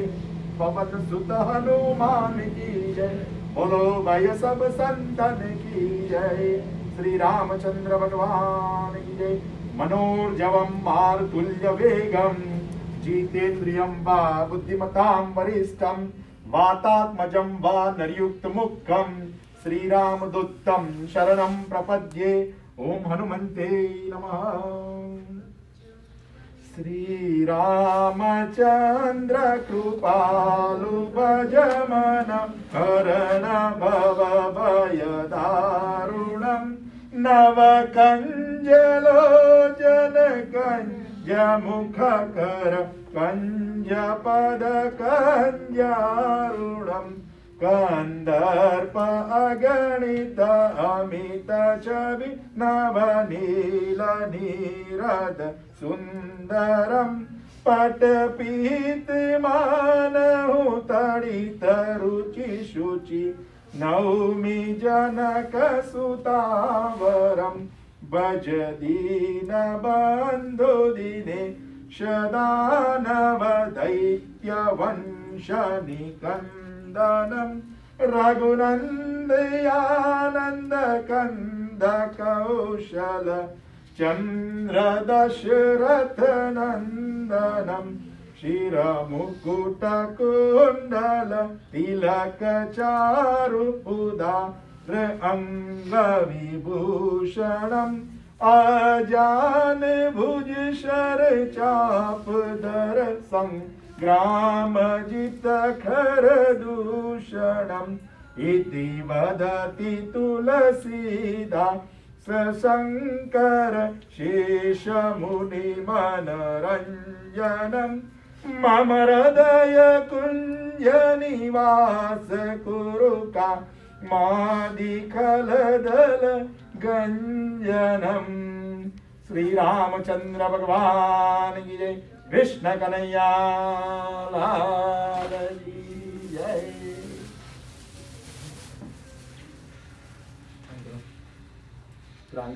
पवन सुत हनुमान की जय, बोलो भाई सब संतन की जय, श्री रामचंद्र भगवान की जय। मनोर्जवम मारुतुल्य वेगम, जितेन्द्रियं वा बुद्धिमतां वरिष्ठं, वातात्मजं वा नरयुक्त मुखं, श्रीरामदूतं शरणं प्रपद्ये, ओम हनुमन्ते नमः। श्री रामचंद्र कृपालु भजमन, हरण भव भय दारुणं, नव कंजलोचन कंज मुख कर, कंज पद कंजारुणं, कंदर्प अगणित अमित छवि, नव नील नीरद सुंदरम, पट पीत मानहु तड़ित रुचि शुचि नौमि जनक सुतावरम भज दीन बंधु दिने शदानव दैत्य वंश निकंदनम रघुनंदयानंद कंद कौशल चंद्र दशरथ नंदनम शिरमुकुट कुंडल तिलक चारु उदार अंग विभूषणम आजान भुज शर चाप धर संग्राम जित खर दूषणम इति वदति तुलसीदास शंकर शेष मुनि मनरंजनम मम हृदय कुंज निवास कुरु का मादिखलदल गंजनम। श्री रामचंद्र भगवान की जय। कृष्ण कन्हैया लाल की जय।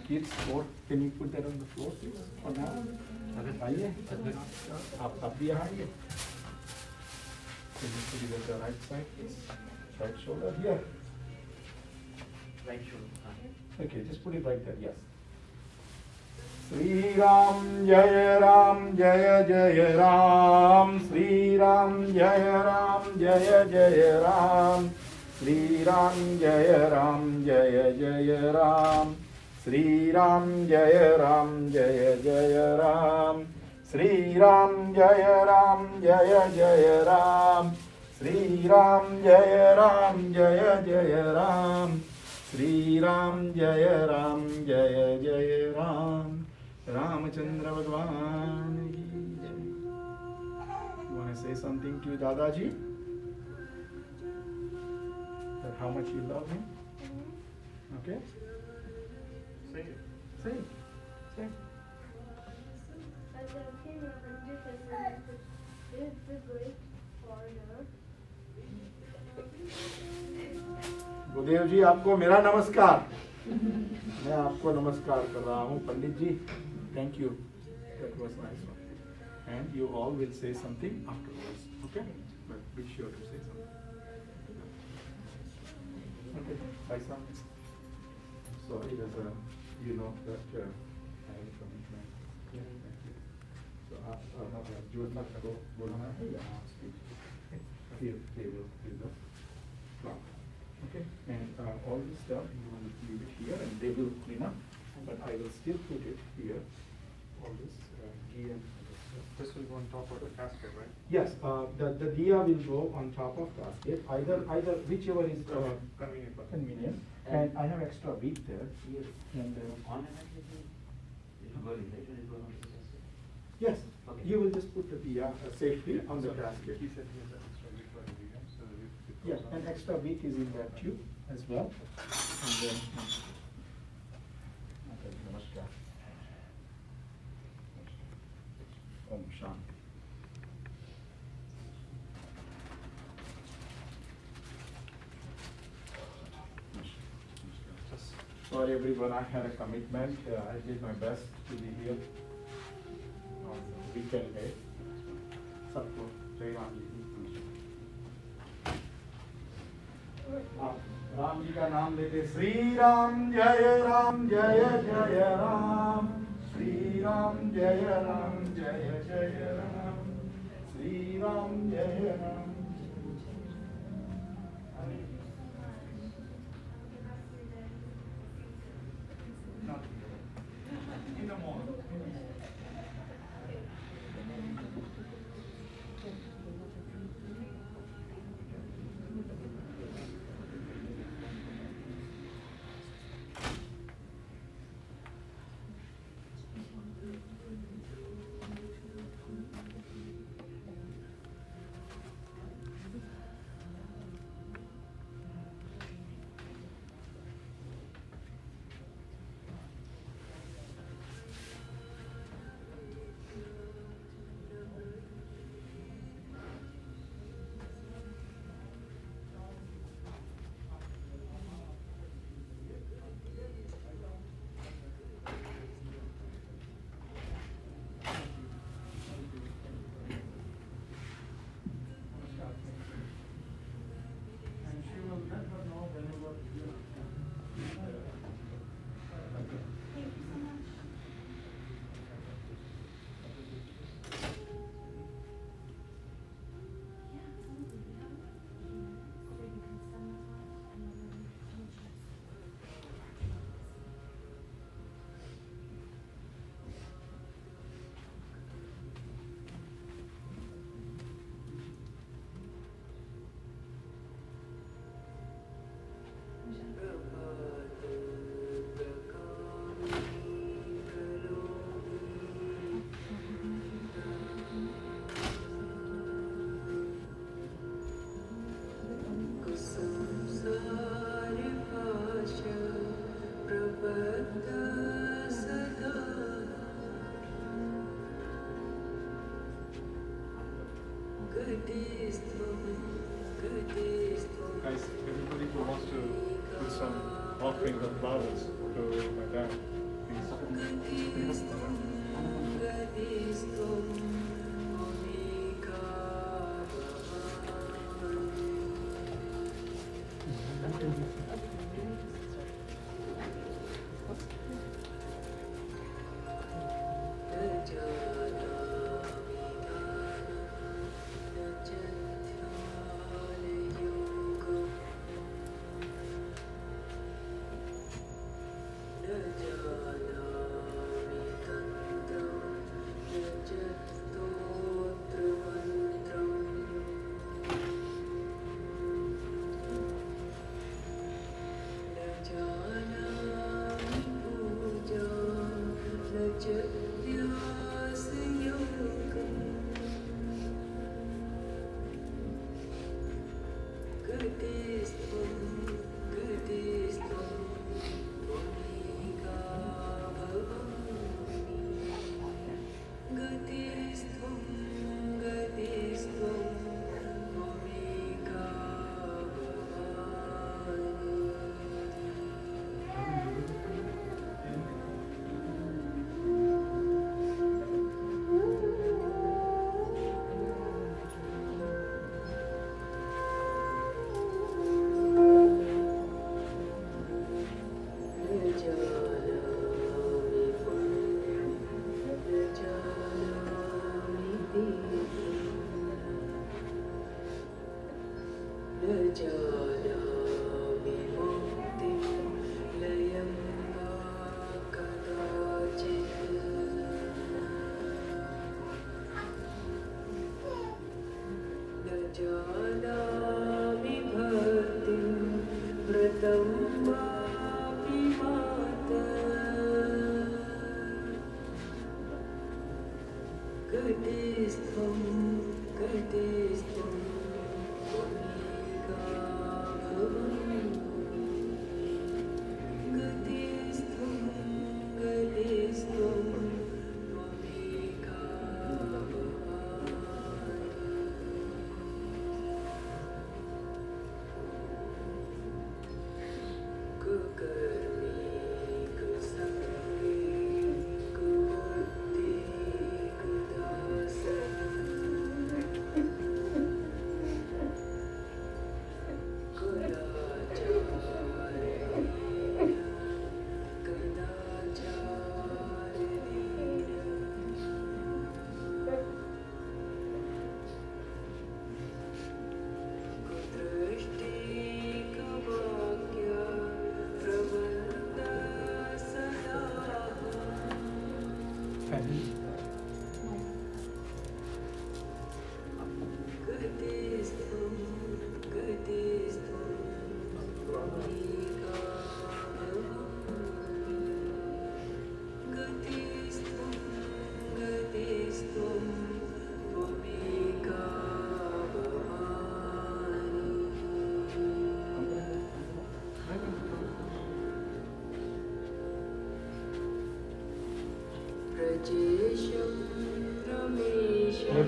Kids, can you put that on the floor, please? For now. आइए, आप भी आइए। Can you put it at the right side, please? Right shoulder here. Right shoulder. Okay, just put it right there. Yes. Sri Ram Jaya Ram Jaya Jaya Ram. Sri Ram Jaya Ram Jaya Jaya Ram. Sri Ram Jaya Ram Jaya Jaya Ram. Sri Ram Jaya Ram Jaya Jaya Ram. Sri Ram Jaya Ram Jaya Jaya Ram. Sri Ram Jaya Ram Jaya Jaya Ram. Sri Ram Jaya Ram Jaya Jaya Ram. Ramachandra Bhagwan ki jai. You want to say something to Dadaji? That how much you love him? Okay? Say it. Say it. Say it. I love him 100%. He's the great foreigner. गुरुदेव जी आपको मेरा नमस्कार। मैं आपको नमस्कार कर रहा हूँ pandit ji. Thank you, that was nice one. And you all will say something afterwards, okay? But be sure to say something. Okay, भाई साहब। Sorry that you know that I have commitment. तो आप जो आपको बोलना है या okay, and all this stuff you will leave it here and they will clean up, but I will still put it here, all this ghee and This will go on top of the casket, right? yes, the diya will go on top of casket, either whichever is Convenient for them. convenient, and I have extra wheat there, and On and off, it will go in, right? It will go on the casket. yes, Okay. you will just put the diya safely on the So casket. He said he has an extra week for ingredients, so that it goes Yeah, on. and extra wheat is in that tube as well, and then okay, namaskar. Om Shanti. Sorry everyone, I had a commitment. I did my best to be here on the weekend day. सबको जय राम जी की। आप राम जी का नाम लेते श्री राम जय राम। श्री राम जय राम श्री राम जय Ram. In the morning. Guys, everybody who wants to put some offerings of flowers to my dad, please.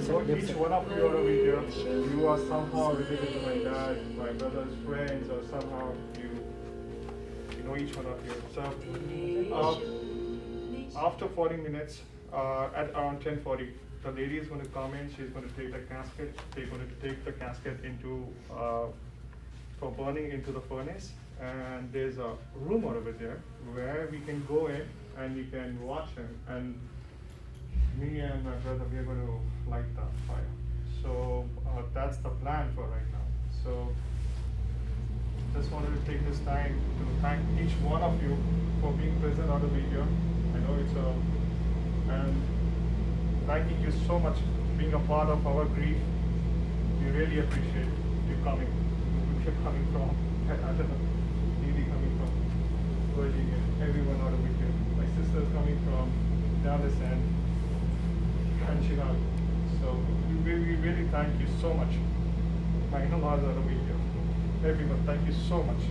So each one of you are over here, you are somehow related to my dad, my brother's friends, or somehow you know each one of you. So after 40 minutes, at around 10:40, the lady is going to come in. She's going to take the casket. They're going to take the casket into for burning into the furnace, and there's a room over there where we can go in and we can watch him. And me and my brother, we are going to light the fire. So that's the plan for right now. So just wanted to take this time to thank each one of you for being present on the video. I know it's and thanking you so much being a part of our grief. We really appreciate you coming. You're coming from, I don't know, really coming from Virginia, everyone out of here. My sister's coming from Dallas and Chicago. So we really thank you so much. My in-laws are over here. Everyone, thank you so much.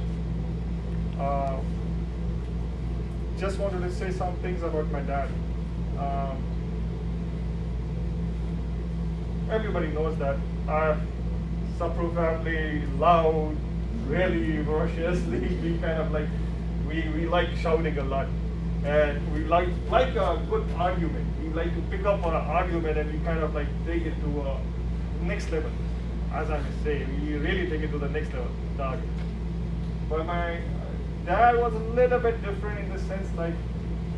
just wanted to say some things about my dad. Everybody knows that Sapru family, loud, really ferociously. We kind of like, we like shouting a lot. And we like a good argument. We like to pick up on an argument and we kind of like take it to a next level. As I may say, we really take it to the next level, the argument. But my dad was a little bit different in the sense like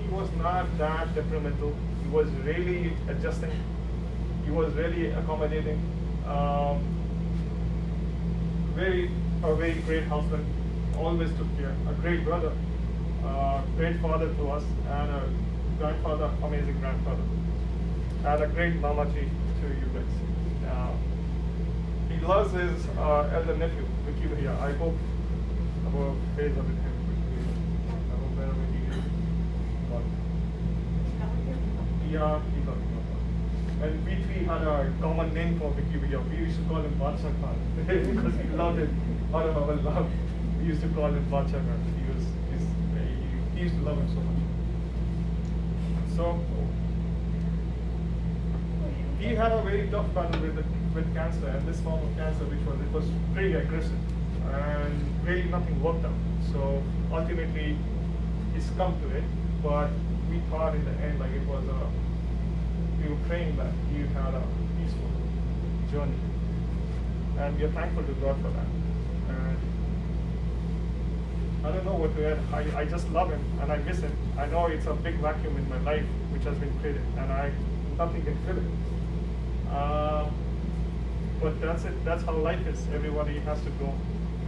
he was not that temperamental. He was really adjusting. He was really accommodating. A very great husband. Always took care. A great brother. Great father to us, and a grandfather, amazing grandfather, and a great mamaji to you guys. He loves his elder nephew, Vicky Bhaiya. I hope our prayers are with him. I hope wherever he is. Yeah, he got it. And we three had a common name for Vicky Bhaiya. We used to call him Badshah Khan because we loved him out of our love. We used to call him Badshah Khan. He used to love him so much. So he had a very tough battle with cancer, and this form of cancer, it was pretty aggressive, and really nothing worked out. So ultimately, he succumbed to it. But we thought in the end, like it was we were praying that he had a peaceful journey, and we are thankful to God for that. And I don't know what to add. I just love him and I miss him. I know it's a big vacuum in my life which has been created, and nothing can fill it. But that's it. That's how life is. Everybody has to go,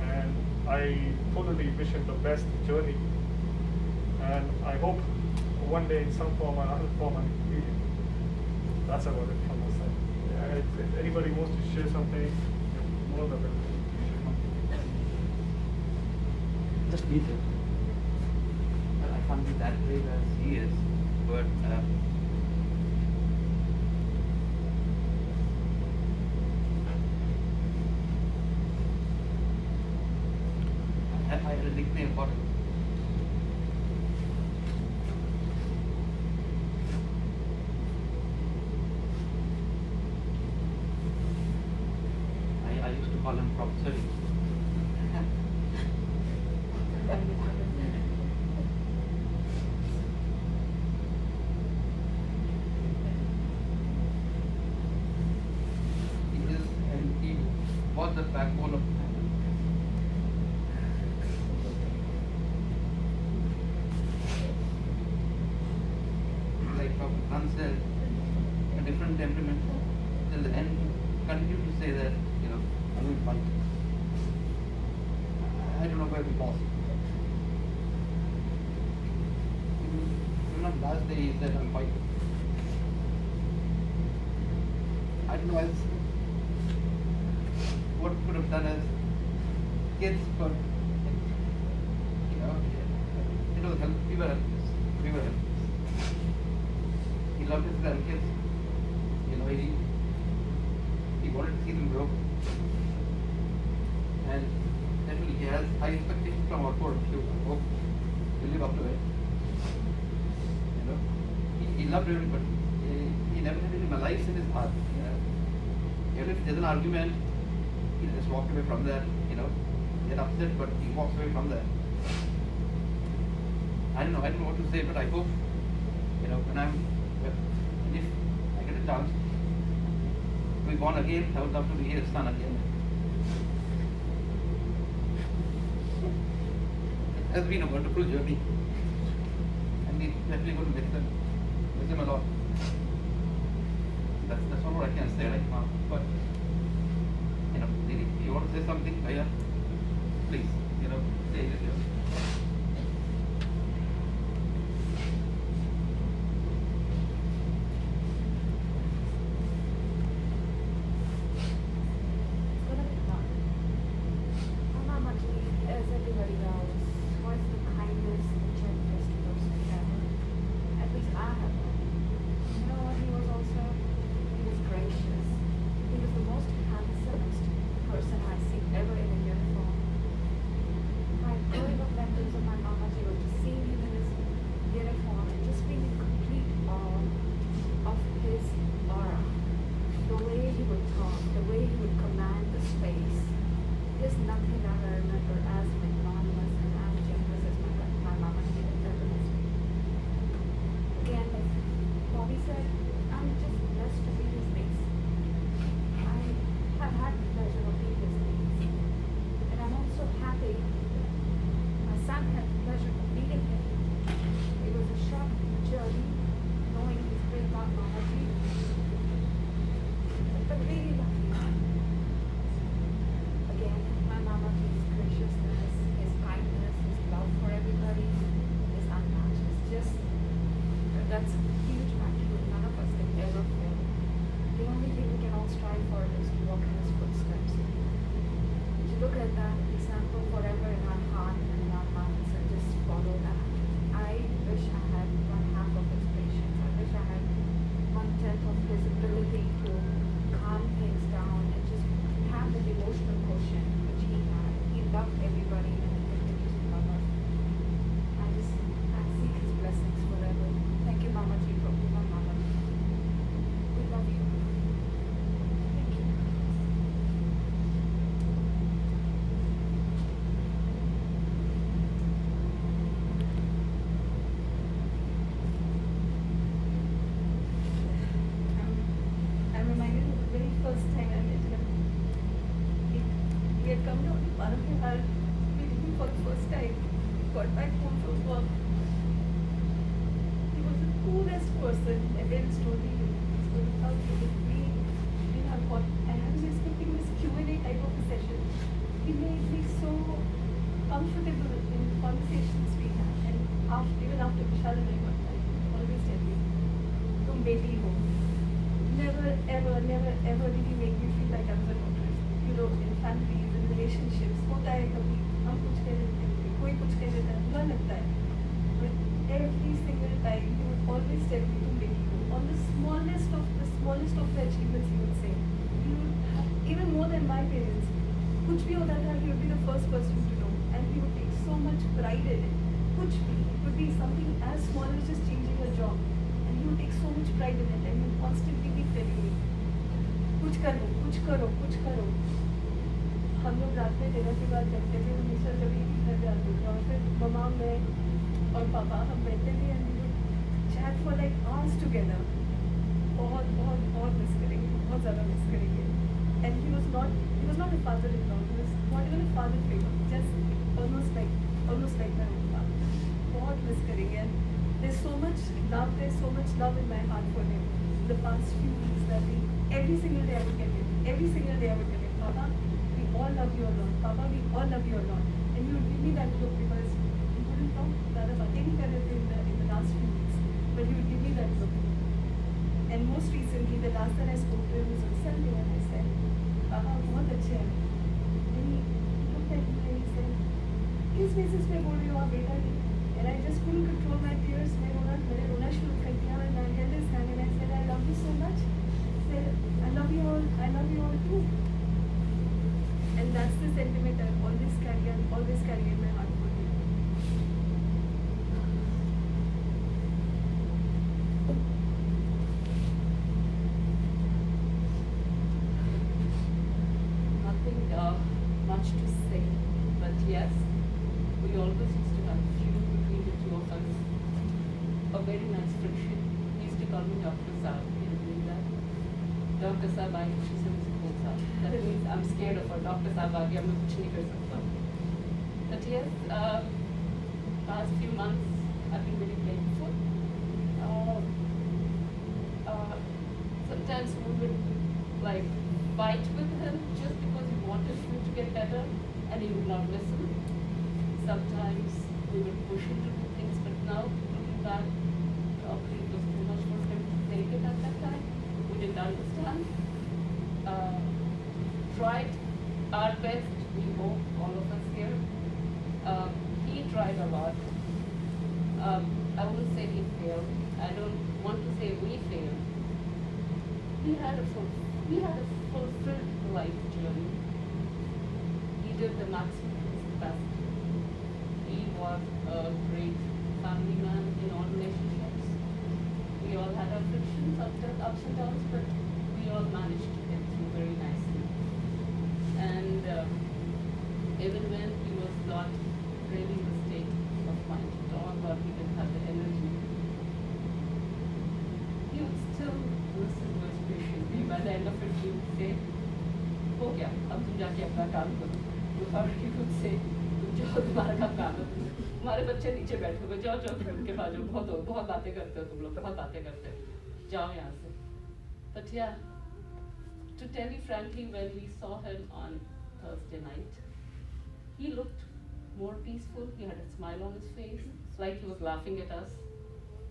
and I totally wish him the best journey. And I hope one day in some form or another form I can meet him. That's about it from my side. Yeah, if anybody wants to share something, you're more than welcome. Just be there. Well, I can't be that brave as he is, but I had a nickname for him. I used to call him Professor. He was the backbone of family. Like from once a different temperament, till the end, continue to say that, I will fight. I don't know where we lost. Even last day he said I'll fight. I don't know else what could have done as kids, but it was help. We were helpless. He loved his grandkids. He wanted to see them grow. And definitely he has high expectations from our point of view. I hope we live up to it. He loved everybody. He never had any malice in his heart. Even if there's an argument, he just walked away from that. Get upset, but he walks away from that. I don't know what to say, but I hope, if I get a chance to be born again, I would love to be his son again. It has been a wonderful journey, and we definitely going to miss him a lot. That's all I can say right now. But if you want to say something, Bhaiya, please, say it. As everybody knows, was the kindest and gentlest person ever. At least I have known. You know what he was also? He was gracious. He was the most handsomest person I've seen ever in a uniform. My growing up memories that's a huge factor. None of us can ever fail. The only thing we can all strive for is to walk in his footsteps. To look at that example forever in our heart and in our minds and just follow that. I wish I had one half of his patience. I wish I had 1/10 of his ability to calm things down and just have that emotional quotient which he had. He loved everybody and he continues to love us. I seek his blessings forever. Thank you, Mama Ji, for being my mother. We love you. Thank you. I'm reminded of the very first time I met him. He had come down to Paramihar, meeting him for the first time. Got back home from work. He was the coolest person. My parents told me he was going to come to me in our pot. And I was expecting this Q&A type of a session. He made me so comfortable in the conversations we had. And even after Vishal and I got married, he would always tell me, "Tum beti ho." Never, ever did he make me feel like I was a daughter. You know, in families, in relationships, होता है कभी हम कुछ कह देते हैं, कोई कुछ कह देता है, बुरा लगता है. But every single time he would always tell me to make you. On the smallest of the achievements he would say. He would have, even more than my parents. कुछ भी होता था, he would be the first person to know, and he would take so much pride in it. कुछ भी, it could be something as small as just changing a job. And he would take so much pride in it, and he would constantly be telling me, कुछ करो. हम लोग रात में dinner के बाद बैठते थे, हमेशा जब भी घर जाते थे, और फिर मम्मा, मैं और पापा हम बैठते थे and we would chat for like hours together. बहुत मिस करेंगे, बहुत ज़्यादा मिस करेंगे. And he was not a father-in-law. He was not even a father figure. Just almost like my own father. बहुत miss करेंगे. And there's so much love in my heart for him. The past few weeks that every single day I would tell him, Papa, we all love you a lot. Papa, we all love you a lot. And he would give me that look because he wouldn't talk, ज़्यादा बातें नहीं कर रहे थे in the last few weeks. But he would give me that look. And most recently, the last that I spoke to him was on Sunday, and I said, Papa, बहुत अच्छे हैं. And he looked at me and he said, किस basis पे बोल रही हो आप बेटा जी? And I just couldn't control my tears. मैंने रोना शुरू कर दिया, and I held his hand and I said, I love you so much. I said, I love you all too. And that's the sentiment I always carry in my heart for him. Nothing much to say, but yes, we always used to have feud between the two of us. A very nice friendship. He used to call me Dr. Saab. You know that? Dr. Saab, I used to say Saab. That means I'm scared of her. Dr. Saab, I am not going to do. But yes, past few months I've been very painful. Sometimes we would like fight with him just because we wanted him to get better and he would not listen. Sometimes we would push him to do things, but now looking back, probably it was too much for him to take it at that time. We didn't understand. Tried our best, we hope, all of us here. He tried a lot. I wouldn't say he failed. I don't want to say we failed. We had a fulfilled life journey. He did the maximum of his capacity. He was a great family man in all relationships. We all had our frictions, ups and downs, but we all managed to get through very nicely. And even when he was not really in the state of mind to talk or he didn't have the energy, he would still listen to us patiently. By the end of it, he would say, "हो गया, अब तुम जाके अपना काम करो." Or he would say, "तुम जाओ, तुम्हारा काम है। हमारे बच्चे नीचे बैठे हुए, जाओ खेल के बाजू, बहुत बातें करते हो तुम लोग, बहुत बातें करते हो, जाओ यहाँ से." But yeah, to tell you frankly, when we saw him on Thursday night, he looked more peaceful. He had a smile on his face. It's like he was laughing at us.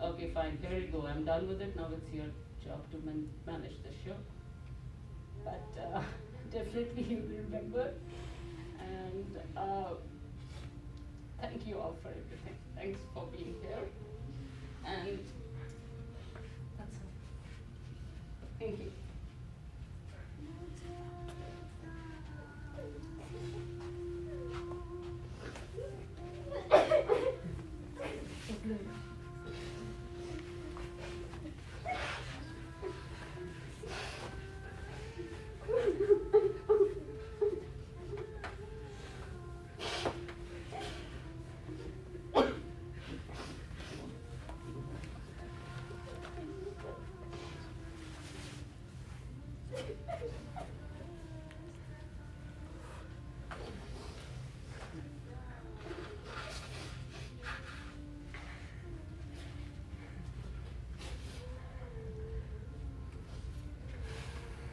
okay, fine, here you go, I'm done with it, now it's your job to manage the show. But definitely he will remember. And thank you all for everything. Thanks for being here. And that's all. Thank you.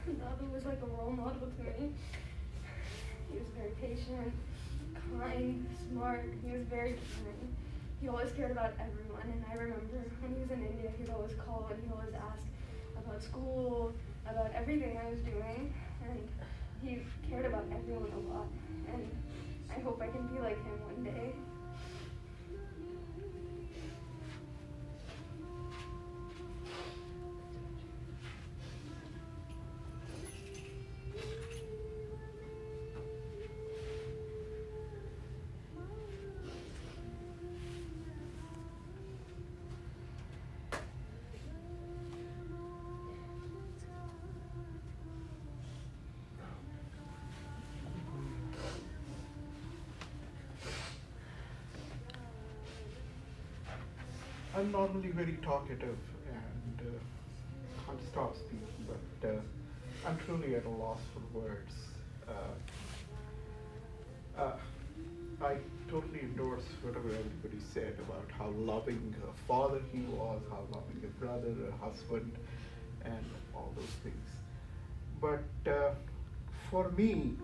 Dadu was like a role model to me. He was very patient, kind, smart. He was very caring. He always cared about everyone. And I remember when he was in India, he'd always call and he always asked about school, about everything I was doing. And he cared about everyone a lot. And I hope I can be like him one day. I'm normally very talkative and can't stop speaking, but I'm truly at a loss for words. I totally endorse whatever everybody said about how loving a father he was, how loving a brother, a husband, and all those things. But for me,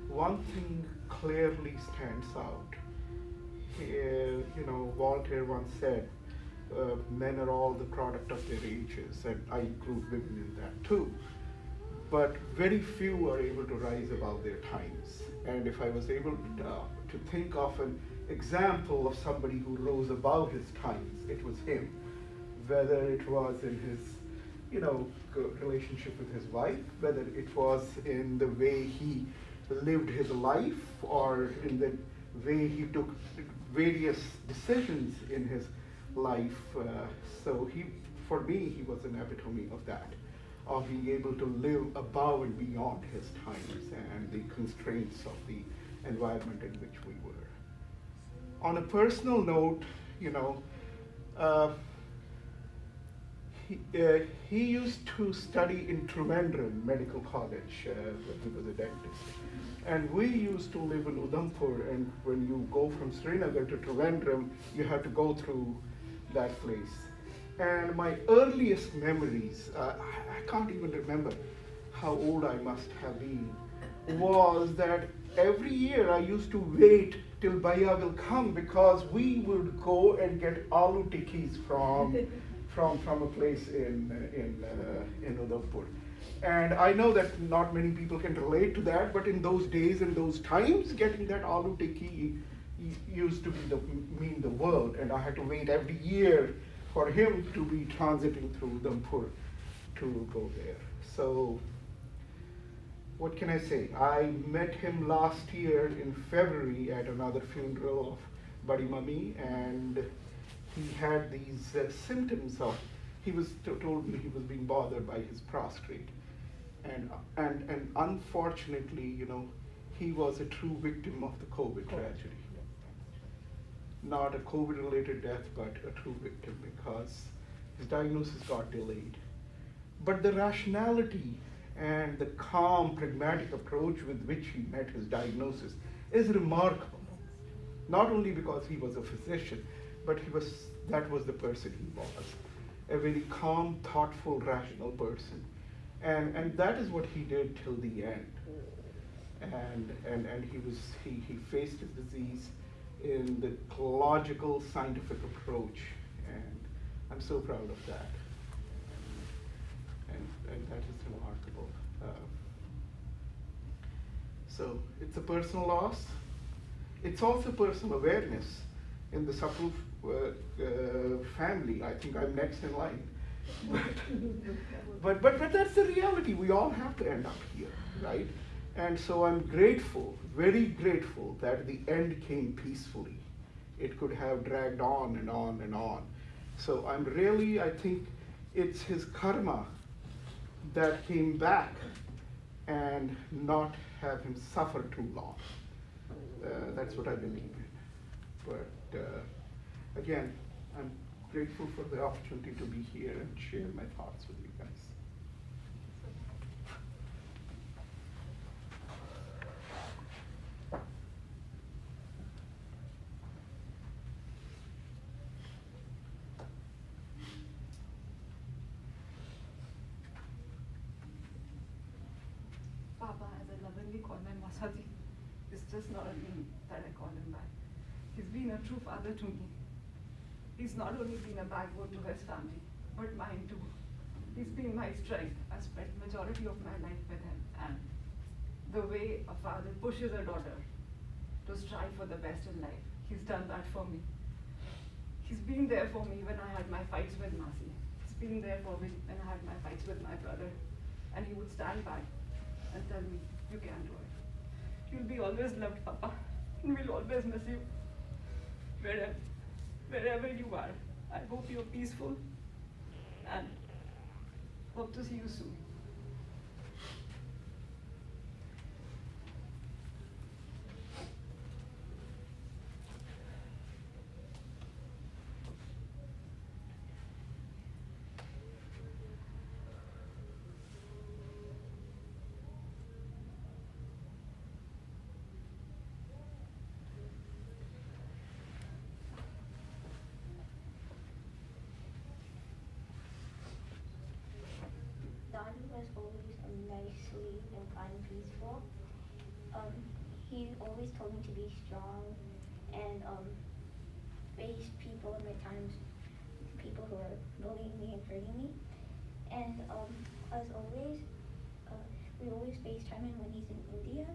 one thing clearly stands out. Voltaire once said, men are all the product of their ages, and I include women in that too. But very few are able to rise above their times. And if I was able to think of an example of somebody who rose above his times, it was him. Whether it was in his, relationship with his wife, whether it was in the way he lived his life, or in the way he took various decisions in his life. So for me, he was an epitome of that, of being able to live above and beyond his times and the constraints of the environment in which we were. On a personal note, he used to study in Trivandrum Medical College when he was a dentist. And we used to live in Udhampur, and when you go from Srinagar to Trivandrum, you have to go through that place. And my earliest memories, I can't even remember how old I must have been, was that every year I used to wait till Bhaiya will come, because we would go and get aloo tikkis from a place in Udhampur. And I know that not many people can relate to that, but in those days and those times, getting that aloo tikki used to mean the world, and I had to wait every year for him to be transiting through Udhampur to go there. So, what can I say? I met him last year in February at another funeral of Badi Mummy, and he had these symptoms of, he was told me he was being bothered by his prostate. And unfortunately, he was a true victim of the COVID tragedy. Not a COVID-related death, but a true victim, because his diagnosis got delayed. But the rationality and the calm, pragmatic approach with which he met his diagnosis is remarkable. Not only because he was a physician, but that was the person he was. A very calm, thoughtful, rational person. And that is what he did till the end. And he faced his disease in the logical, scientific approach. And I'm so proud of that. And that is remarkable. So it's a personal loss. It's also personal awareness. In the Sapru family, I think I'm next in line. But that's the reality. We all have to end up here, right? And so I'm grateful, very grateful that the end came peacefully. It could have dragged on and on and on. So I think it's his karma that came back and not have him suffer too long. That's what I believe in. But again, I'm grateful for the opportunity to be here and share my thoughts with you guys. Papa, as I lovingly call my Masaji, it's just not a name that I call him by. He's been a true father to me. He's not only been a backbone to his family, but mine too. He's been my strength. I spent majority of my life with him, and the way a father pushes a daughter to strive for the best in life, he's done that for me. He's been there for me when I had my fights with Masi. He's been there for me when I had my fights with my brother, and he would stand by and tell me, you can do it. You'll be always loved, Papa, and we'll always miss you. Wherever you are, I hope you're peaceful and hope to see you soon. Donnie was always very sweet and kind and peaceful. He always told me to be strong and face people in my times, people who are bullying me and hurting me. And as always, we always FaceTime him when he's in India.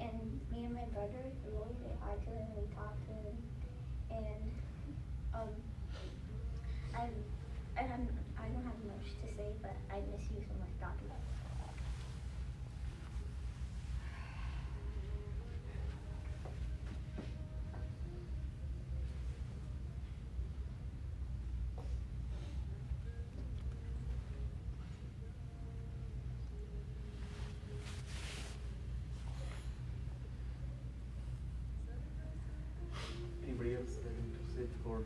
And me and my brother, we always say hi to him, we talk to him. And I don't have much to say, but I miss you so much, Doctor. Anybody else ready to sit for?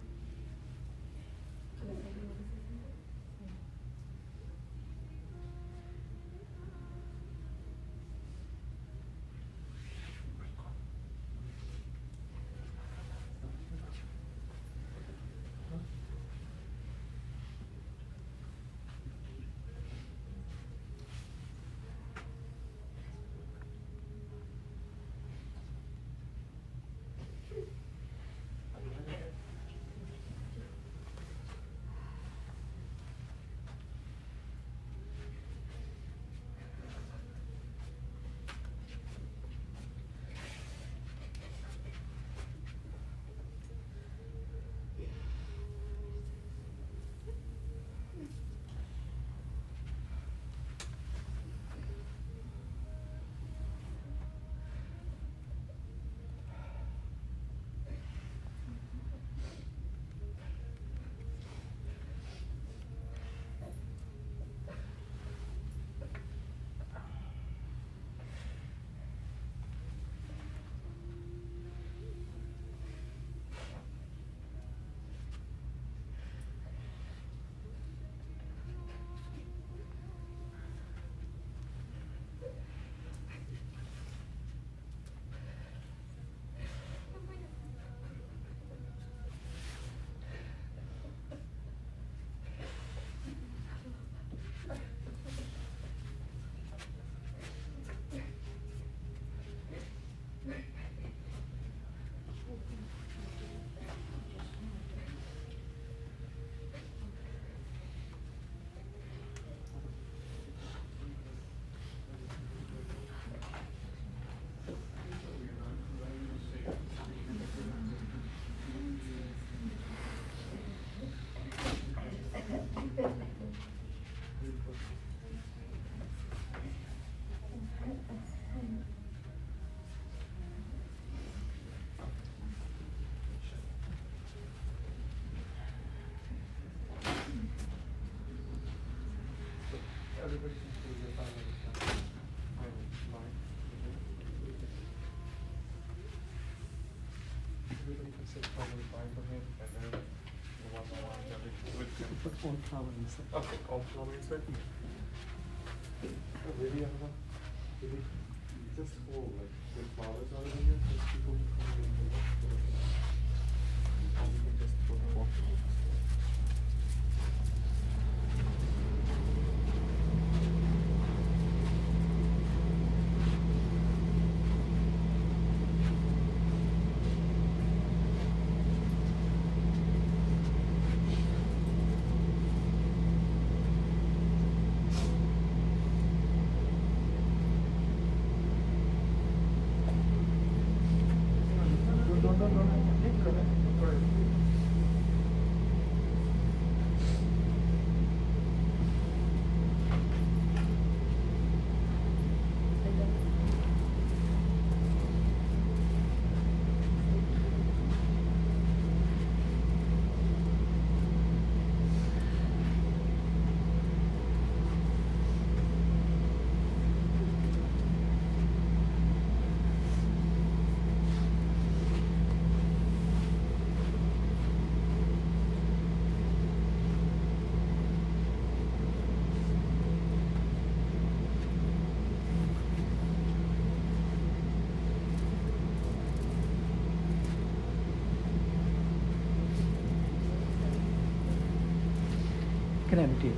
everybody can choose their primary exam. I mean, mine. Everybody can sit probably fine for him, and then the one-on-one with him. Put all flower inside. Okay, all flower inside. Really, just hold like with flowers out of here, just people who come in and look for it. Or we can just put more flowers. Don't. Keep going. Go ahead. You can empty it.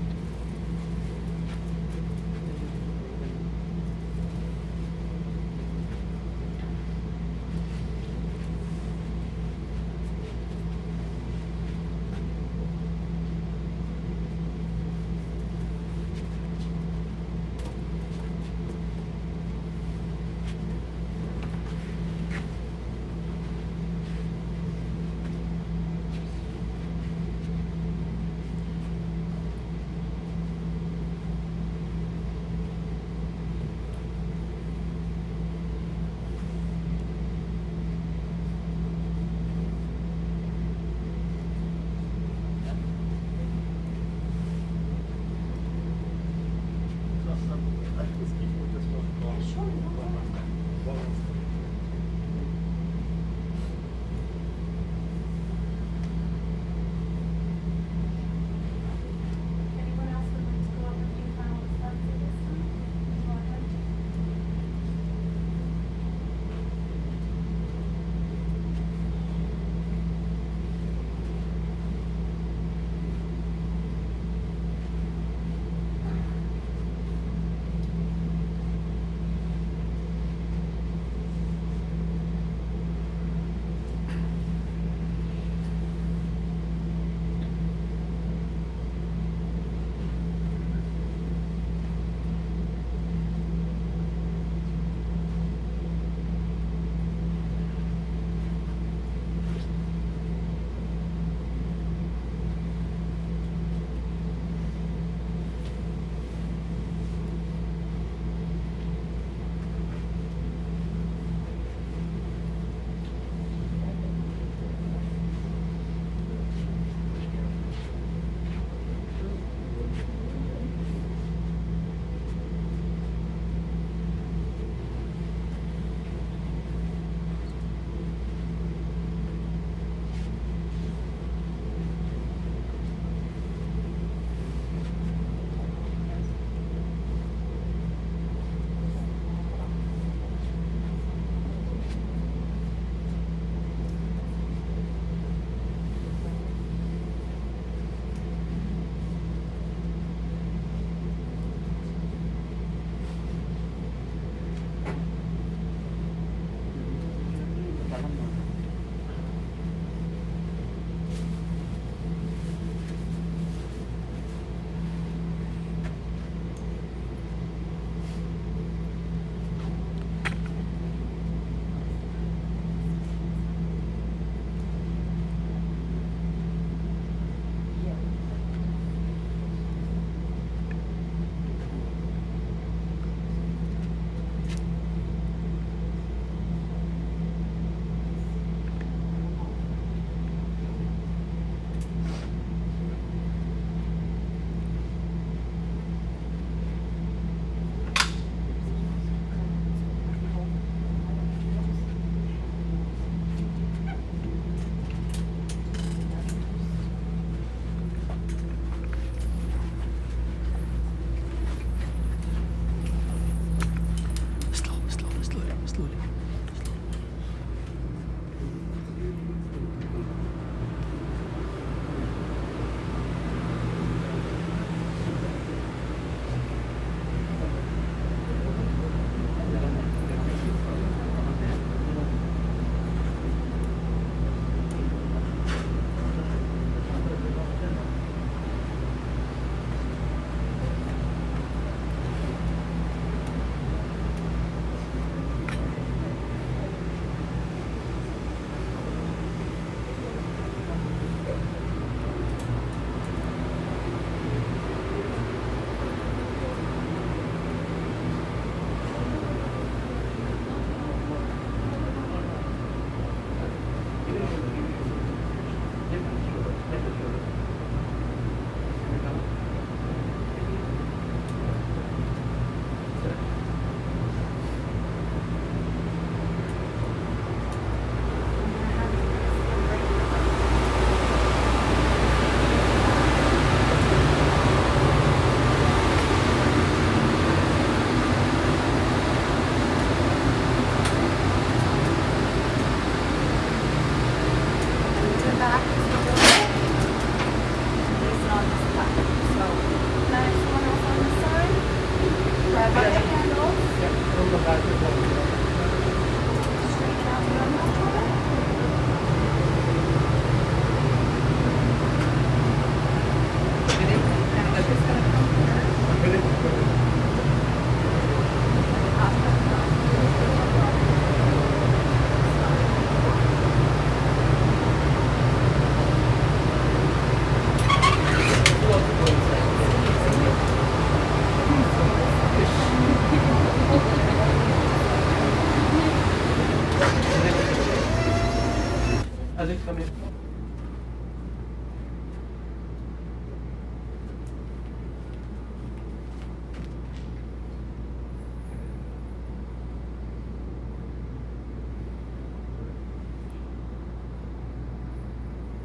Ajit, come here.